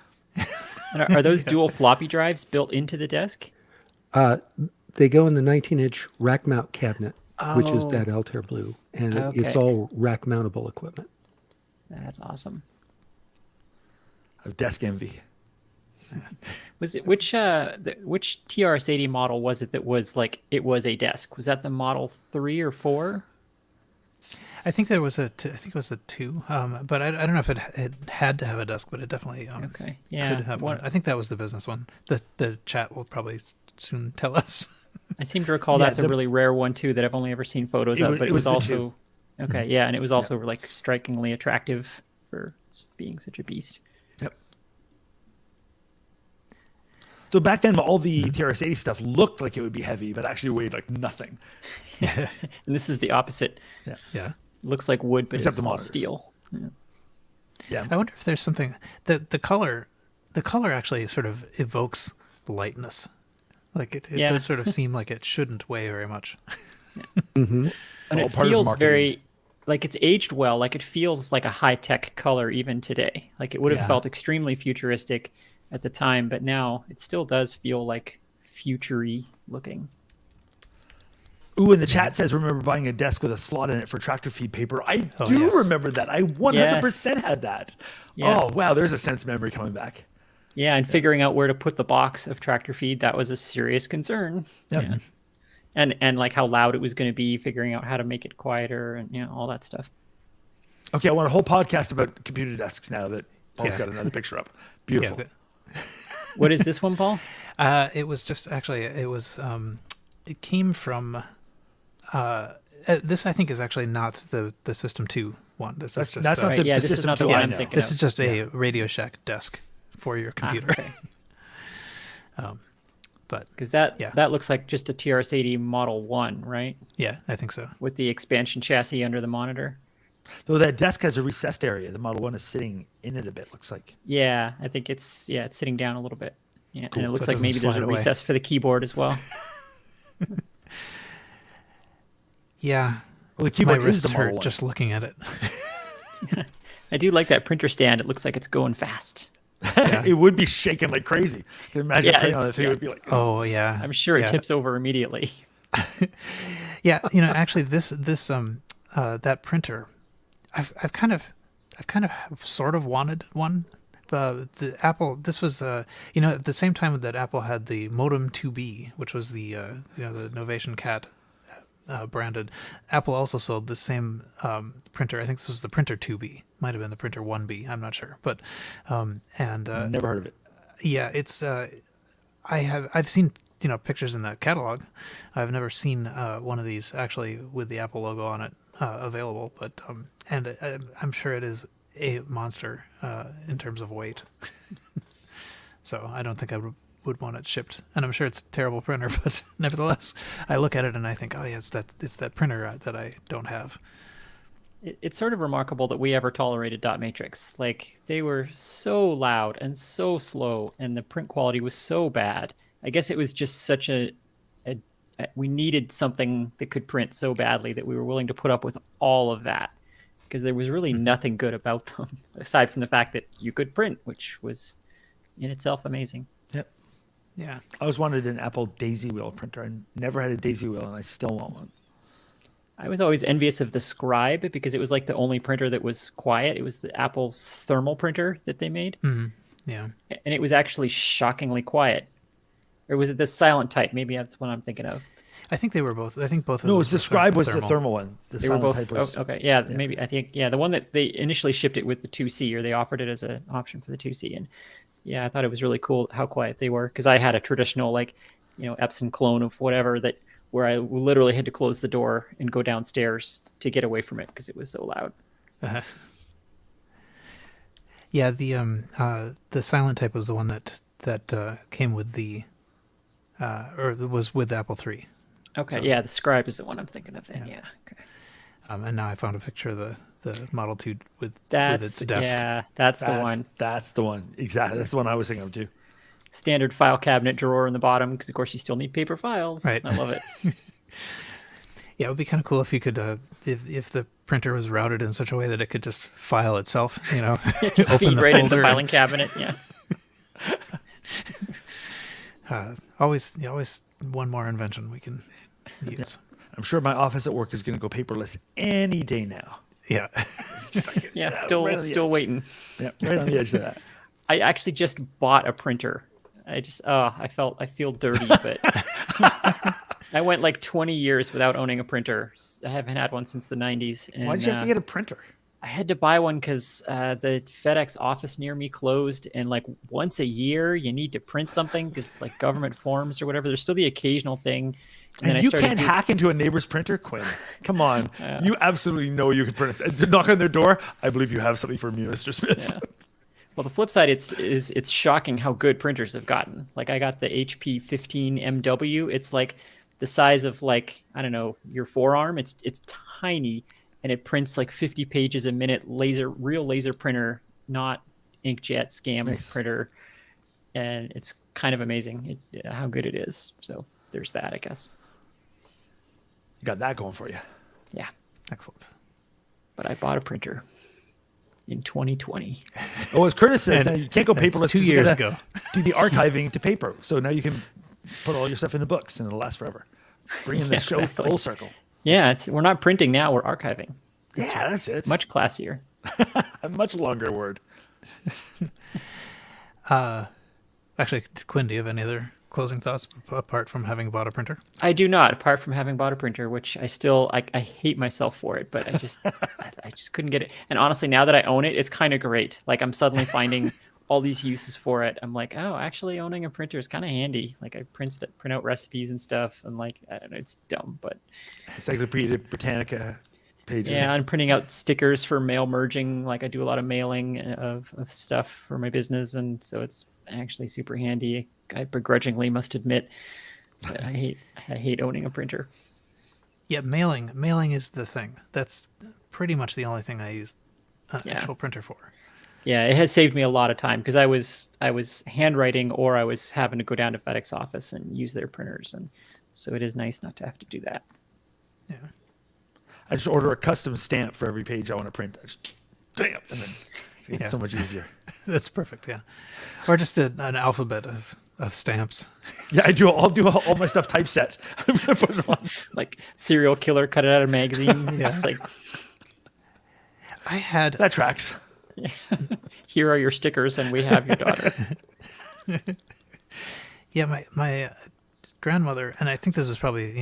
And are those dual floppy drives built into the desk? They go in the 19-inch rack mount cabinet. which is Oh, that Altair Blue, and it's okay. all rack mountable equipment. That's awesome. I have desk envy. Was it which TRS-80 model was it that was like it was a desk? Was that the Model 3 or 4? I think there was I think it was a 2, but I don't know if it had to have a desk, but it definitely Okay. Yeah. could have one. I think that was the business one. The chat will probably soon tell us. I seem to recall Yeah, that's a really rare one too that I've only ever seen photos of, but it was the also two. okay. Yeah, and it was also like strikingly attractive for being such a beast. Yep. So back then, all the TRS-80 stuff looked like it would be heavy, but actually weighed like nothing. And this is the opposite. Yeah. Looks like wood, but Except it's the all monitors. steel. Yeah. I wonder if there's something that the color actually sort of evokes lightness. Like it Yeah. does sort of seem like it shouldn't weigh very much. And all it part of feels marketing. very like it's aged well. Like it feels like a high-tech color even today. Like it would have Yeah. felt extremely futuristic at the time, but now it still does feel like futury looking. Ooh, and the chat says, remember buying a desk with a slot in it for tractor feed paper. I Oh, do yes. remember that. I 100% had that. Yeah. Oh, wow. There's a sense memory coming back. Yeah, and figuring out where to put the box of tractor feed, that was a serious concern. Yep. Yeah. And like how loud it was going to be, figuring out how to make it quieter and all that stuff. Okay, I want a whole podcast about computer desks now that Paul's Yeah. got another picture up. Beautiful. Yeah, What is this one, Paul? it was just actually it came from this I think is actually not the System 2 one. This is just That's not a, the, yeah, the this is system not the two one I I'm know. thinking this of. is just a Radio Shack desk for your computer. Okay. But Because that Yeah. that looks like just a TRS-80 Model 1, right? yeah, I think so. With the expansion chassis under the monitor. Though that desk has a recessed area. The Model 1 is sitting in it a bit, looks like. Yeah, I think it's sitting down a little bit. Yeah, Cool, and it so looks it like doesn't maybe there's slide a away. recess for the keyboard as well. Yeah, Well, the my keyboard is wrists the Model hurt 1. just looking at it. I do like that printer stand. It looks like it's going fast. It would be shaking like crazy. Can you imagine Yeah, playing on the it's- thing? It yeah. would be like, Oh yeah, I'm sure it yeah. tips over immediately. Yeah, actually, this that printer, I've kind of sort of wanted one. The Apple, this was at the same time that Apple had the Modem 2B, which was the the Novation Cat branded. Apple also sold the same printer. I think this was the printer 2B. Might have been the printer 1B. I'm not sure, but never heard of it. yeah, it's I've seen pictures in the catalog. I've never seen one of these actually with the Apple logo on it available, but I'm sure it is a monster in terms of weight. So I don't think I would want it shipped, and I'm sure it's a terrible printer, but nevertheless, I look at it and I think, oh yeah, it's that printer that I don't have. It's sort of remarkable that we ever tolerated dot matrix. Like they were so loud and so slow, and the print quality was so bad. I guess it was just such we needed something that could print so badly that we were willing to put up with all of that, because there was really nothing good about them aside from the fact that you could print, which was in itself amazing. Yep. Yeah. I always wanted an Apple Daisy Wheel printer. I never had a Daisy Wheel, and I still want one. I was always envious of the Scribe because it was like the only printer that was quiet. It was the Apple's thermal printer that they made, Yeah. and it was actually shockingly quiet. Or was it the silent type? Maybe that's what I'm thinking of. I think they were both. I think both of No, it those was the were Scribe was the thermal. thermal one. The They were silent both type was. okay. Yeah, maybe I think the one that they initially shipped it with the 2C, or they offered it as an option for the 2C, and yeah, I thought it was really cool how quiet they were, because I had a traditional Epson clone of whatever that where I literally had to close the door and go downstairs to get away from it because it was so loud. Yeah, the silent type was the one that came with the or was with Apple III. Okay, So- yeah, the Scribe is the one I'm thinking of then. Yeah, okay. And now I found a picture of the Model 2 with That's its desk. yeah, that's the one. That's the one. Exactly. That's the one I was thinking of too. Standard file cabinet drawer in the bottom, because of course you still need paper files. Right. I love it. Yeah, it would be kind of cool if you could, if the printer was routed in such a way that it could just file itself, Just open feed the right into the folder. filing cabinet. Yeah. Always one more invention we can use. I'm sure my office at work is going to go paperless any day now. Yeah. Just like, Yeah, right on the still edge. waiting. Yeah, right on the edge of that. I actually just bought a printer. I feel dirty, but I went like 20 years without owning a printer. I haven't had one since the 90s. And, Why did you have to get a printer? I had to buy one because the FedEx office near me closed, and like once a year you need to print something because like government forms or whatever. There's still the occasional thing. And then you can't hack into a neighbor's printer, Quinn. Come on. You absolutely know you can print it. Knock on their door. I believe you have something for me, Mr. Smith. Yeah. Well, the flip side, it's shocking how good printers have gotten. Like I got the HP 15MW. It's like the size of like, I don't know, your forearm. It's tiny, and it prints like 50 pages a minute. Real laser printer, not inkjet scam printer, and it's kind of amazing how good it is. So there's that, I guess. You got that going for you. Yeah, Excellent. but I bought a printer in 2020. Oh, as Curtis says, now you can't go paperless. 2 years ago. Do the archiving to paper. So now you can put all your stuff into books and it'll last forever. Bringing the show exactly. full circle. Yeah, we're not printing now, we're archiving. Yeah, that's it. Much classier. A much longer word. Actually, Quinn, do you have any other closing thoughts apart from having bought a printer? I do not, apart from having bought a printer, which I hate myself for it, but I just couldn't get it. And honestly, now that I own it, it's kind of great. Like I'm suddenly finding all these uses for it. I'm like, oh, actually owning a printer is kind of handy. Like I print out recipes and stuff, and like, I don't know, it's dumb, but Encyclopedia Britannica pages. yeah, I'm printing out stickers for mail merging. Like I do a lot of mailing of stuff for my business, and so it's actually super handy. I begrudgingly must admit that I hate owning a printer. Yeah, mailing is the thing. That's pretty much the only thing I use an actual printer for. Yeah, it has saved me a lot of time because I was handwriting or I was having to go down to FedEx office and use their printers, and so it is nice not to have to do that. Yeah. I just order a custom stamp for every page I want to print. I just stamp, and then it's so much easier. That's perfect. Yeah, or just an alphabet of stamps. Yeah, I'll do all my stuff typeset. I'm gonna put it on. Like serial killer, cut it out of magazines. Yeah. Just like I had That tracks. here are your stickers, and we have your daughter. Yeah, my grandmother, and I think this is probably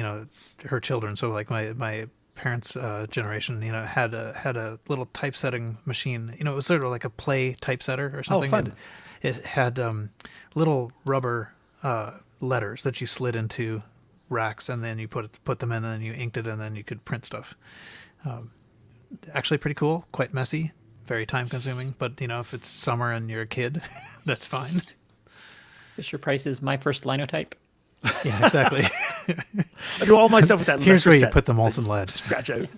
her children. So like my parents' generation, had a little typesetting machine. It was sort of like a play typesetter or something. Oh, fun. And it had little rubber letters that you slid into racks, and then you put them in, and then you inked it, and then you could print stuff. Actually, pretty cool. Quite messy, very time consuming. But if it's summer and you're a kid, that's fine. Fisher Price is my first linotype. Yeah, exactly. I do all my stuff with that. Here's where you Letraset put the molten lead. Scratch out.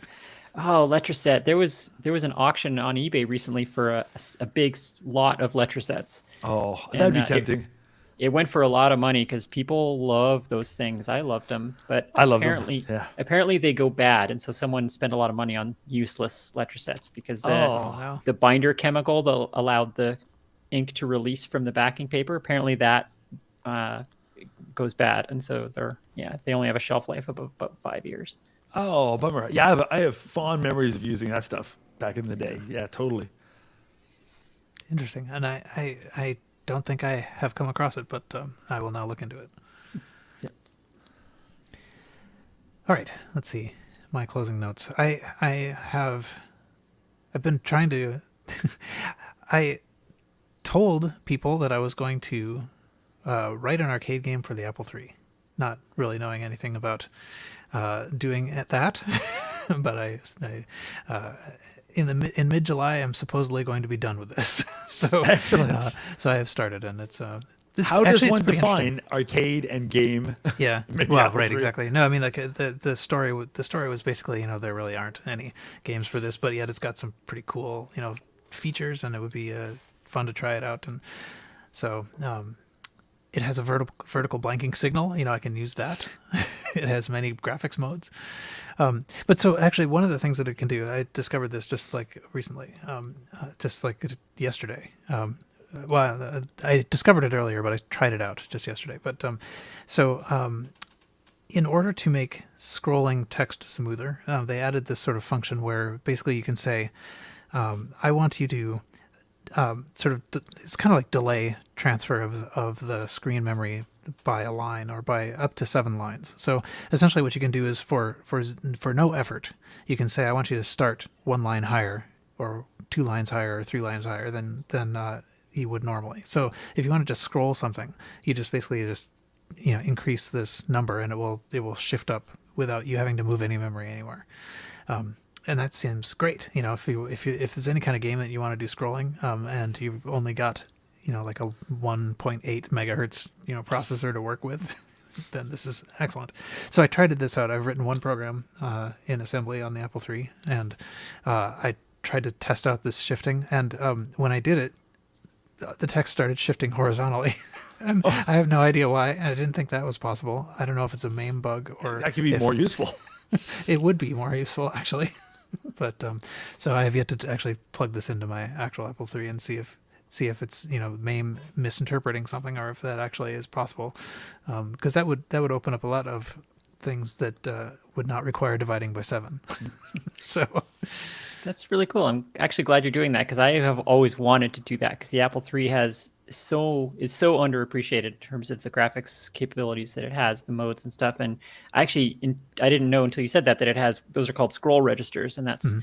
Oh, Letraset. There was an auction on eBay recently for a big lot of Letrasets. Oh, that'd be tempting. It went for a lot of money because people love those things. I loved them, but I love them. apparently, Yeah. apparently they go bad, and so someone spent a lot of money on useless Letrasets because no. the binder chemical that allowed the ink to release from the backing paper, apparently that goes bad, and so they only have a shelf life of about 5 years. Oh, bummer. Yeah, I have fond memories of using that stuff back in the day. Yeah, totally. Interesting. And I don't think I have come across it, but I will now look into it. Yeah. All right. Let's see. My closing notes. I've been trying to. I told people that I was going to write an arcade game for the Apple III, not really knowing anything about doing that, but in mid-July I'm supposedly going to be done with this. So Excellent. So I have started, and it's How does actually, one it's pretty define arcade and game? Yeah. Maybe Well, Apple right, III. exactly. No, I mean, like the story was basically, there really aren't any games for this, but yet it's got some pretty cool, features, and it would be fun to try it out. And so it has a vertical blanking signal. I can use that. It has many graphics modes. But so actually, one of the things that it can do, I discovered this just like recently, just like yesterday. Well, I discovered it earlier, but I tried it out just yesterday. But in order to make scrolling text smoother, they added this sort of function where basically you can say, I want you to it's kind of like delay transfer of the screen memory by a line or by up to 7 lines. So essentially what you can do is for no effort, you can say, I want you to start 1 line higher or 2 lines higher or 3 lines higher than you would normally. So if you want to just scroll something, you just basically increase this number and it will shift up without you having to move any memory anywhere. And that seems great. If there's any kind of game that you want to do scrolling, and you've only got, like a 1.8 megahertz, processor to work with, then this is excellent. So I tried this out. I've written one program in assembly on the Apple III, and I tried to test out this shifting. And when I did it, the text started shifting horizontally. And I have no idea why. I didn't think that was possible. I don't know if it's a MAME bug or That could be more useful. It would be more useful, actually. But so I have yet to actually plug this into my actual Apple III and see if it's MAME misinterpreting something or if that actually is possible, because that would open up a lot of things that would not require dividing by 7. So That's really cool. I'm actually glad you're doing that because I have always wanted to do that because the Apple III is so underappreciated in terms of the graphics capabilities that it has, the modes and stuff. And I didn't know until you said that it has, those are called scroll registers, and that's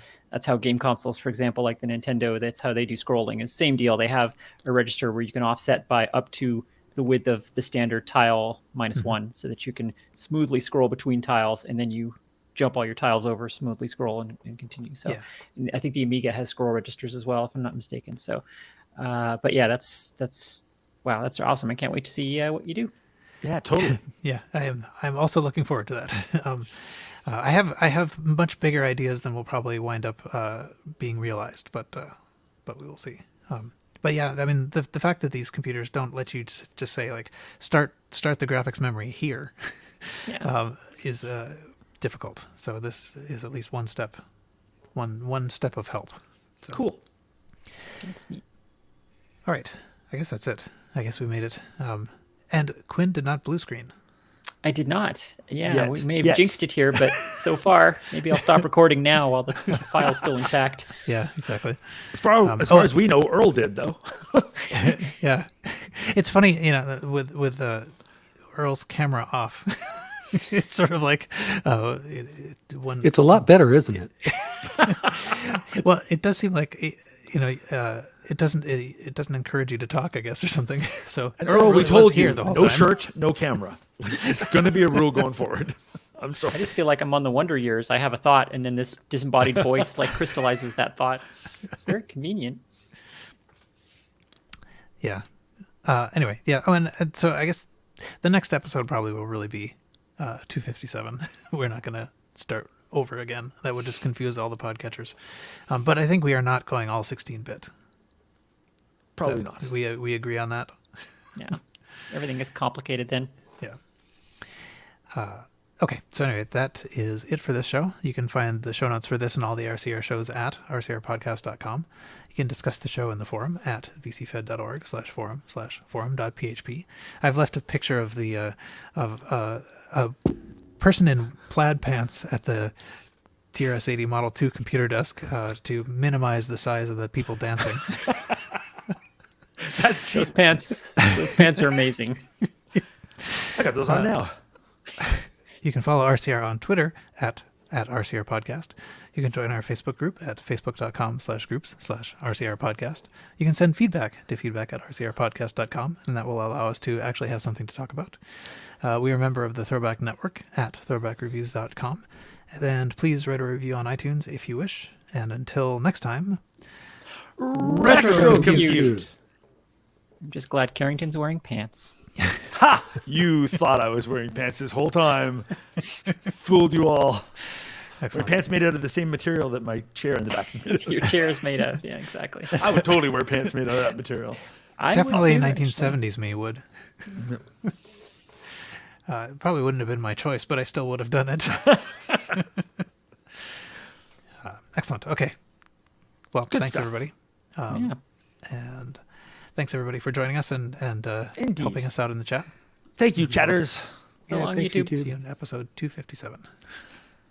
how game consoles, for example, like the Nintendo, that's how they do scrolling. It's the same deal. They have a register where you can offset by up to the width of the standard tile -1, so that you can smoothly scroll between tiles, and then you jump all your tiles over, smoothly scroll and continue. So and I think the Amiga has scroll registers as well, if I'm not mistaken. So, but yeah, that's wow, that's awesome. I can't wait to see what you do. Yeah, totally. yeah, I'm also looking forward to that. I have much bigger ideas than will probably wind up being realized, but we will see. But yeah, I mean, the fact that these computers don't let you just say like start the graphics memory here is difficult. So this is at least one step of help. So. Cool. That's neat. All right, I guess that's it. I guess we made it. And Quinn did not blue screen. I did not. Yeah, Yet. we may have jinxed it here, but so far, maybe I'll stop recording now while the file's still intact. Yeah, exactly. As far as we know, Earl did though. Yeah, it's funny, with Earl's camera off. It's sort of like when It's a lot better, isn't it? well, it does seem like it doesn't encourage you to talk, I guess, or something. So And Earl, we told you, the whole no time. shirt, no camera. It's going to be a rule going forward. I'm I sorry. just feel like I'm on the Wonder Years. I have a thought, and then this disembodied voice like crystallizes that thought. It's very convenient. Yeah. Anyway, yeah. Oh, and so I guess the next episode probably will really be 257. We're not going to start over again. That would just confuse all the podcatchers. But I think we are not going all 16-bit. Probably not. We agree on that. Yeah, everything is complicated then. Yeah. Okay, so anyway, that is it for this show. You can find the show notes for this and all the RCR shows at rcrpodcast.com. You can discuss the show in the forum at vcfed.org/forum/forum.php. I've left a picture of the a person in plaid pants at the TRS-80 Model 2 computer desk to minimize the size of the people dancing. That's cheap. Those pants are amazing. I got those on now. You can follow RCR on Twitter at RCR Podcast. You can join our Facebook group at facebook.com/groups/RCR Podcast. You can send feedback to feedback@rcrpodcast.com, and that will allow us to actually have something to talk about. We are a member of the Throwback Network at throwbackreviews.com. And please write a review on iTunes if you wish. And until next time, Retrocompute. I'm just glad Carrington's wearing pants. Ha! You thought I was wearing pants this whole time. Fooled you all. My excellent. pants made out of the same material that my chair in the back is made out of. Your chair is made of. Yeah, exactly. I would totally wear pants made out of that material. I would Definitely too, 1970s me would. It probably wouldn't have been my choice, but I still would have done it. Excellent. Okay. Well, Good thanks, stuff. everybody. actually. Yeah. And thanks, everybody, for joining us and Indeed. helping us out in the chat. Thank you, chatters. So long, thanks, YouTube. YouTube. See you in episode 257.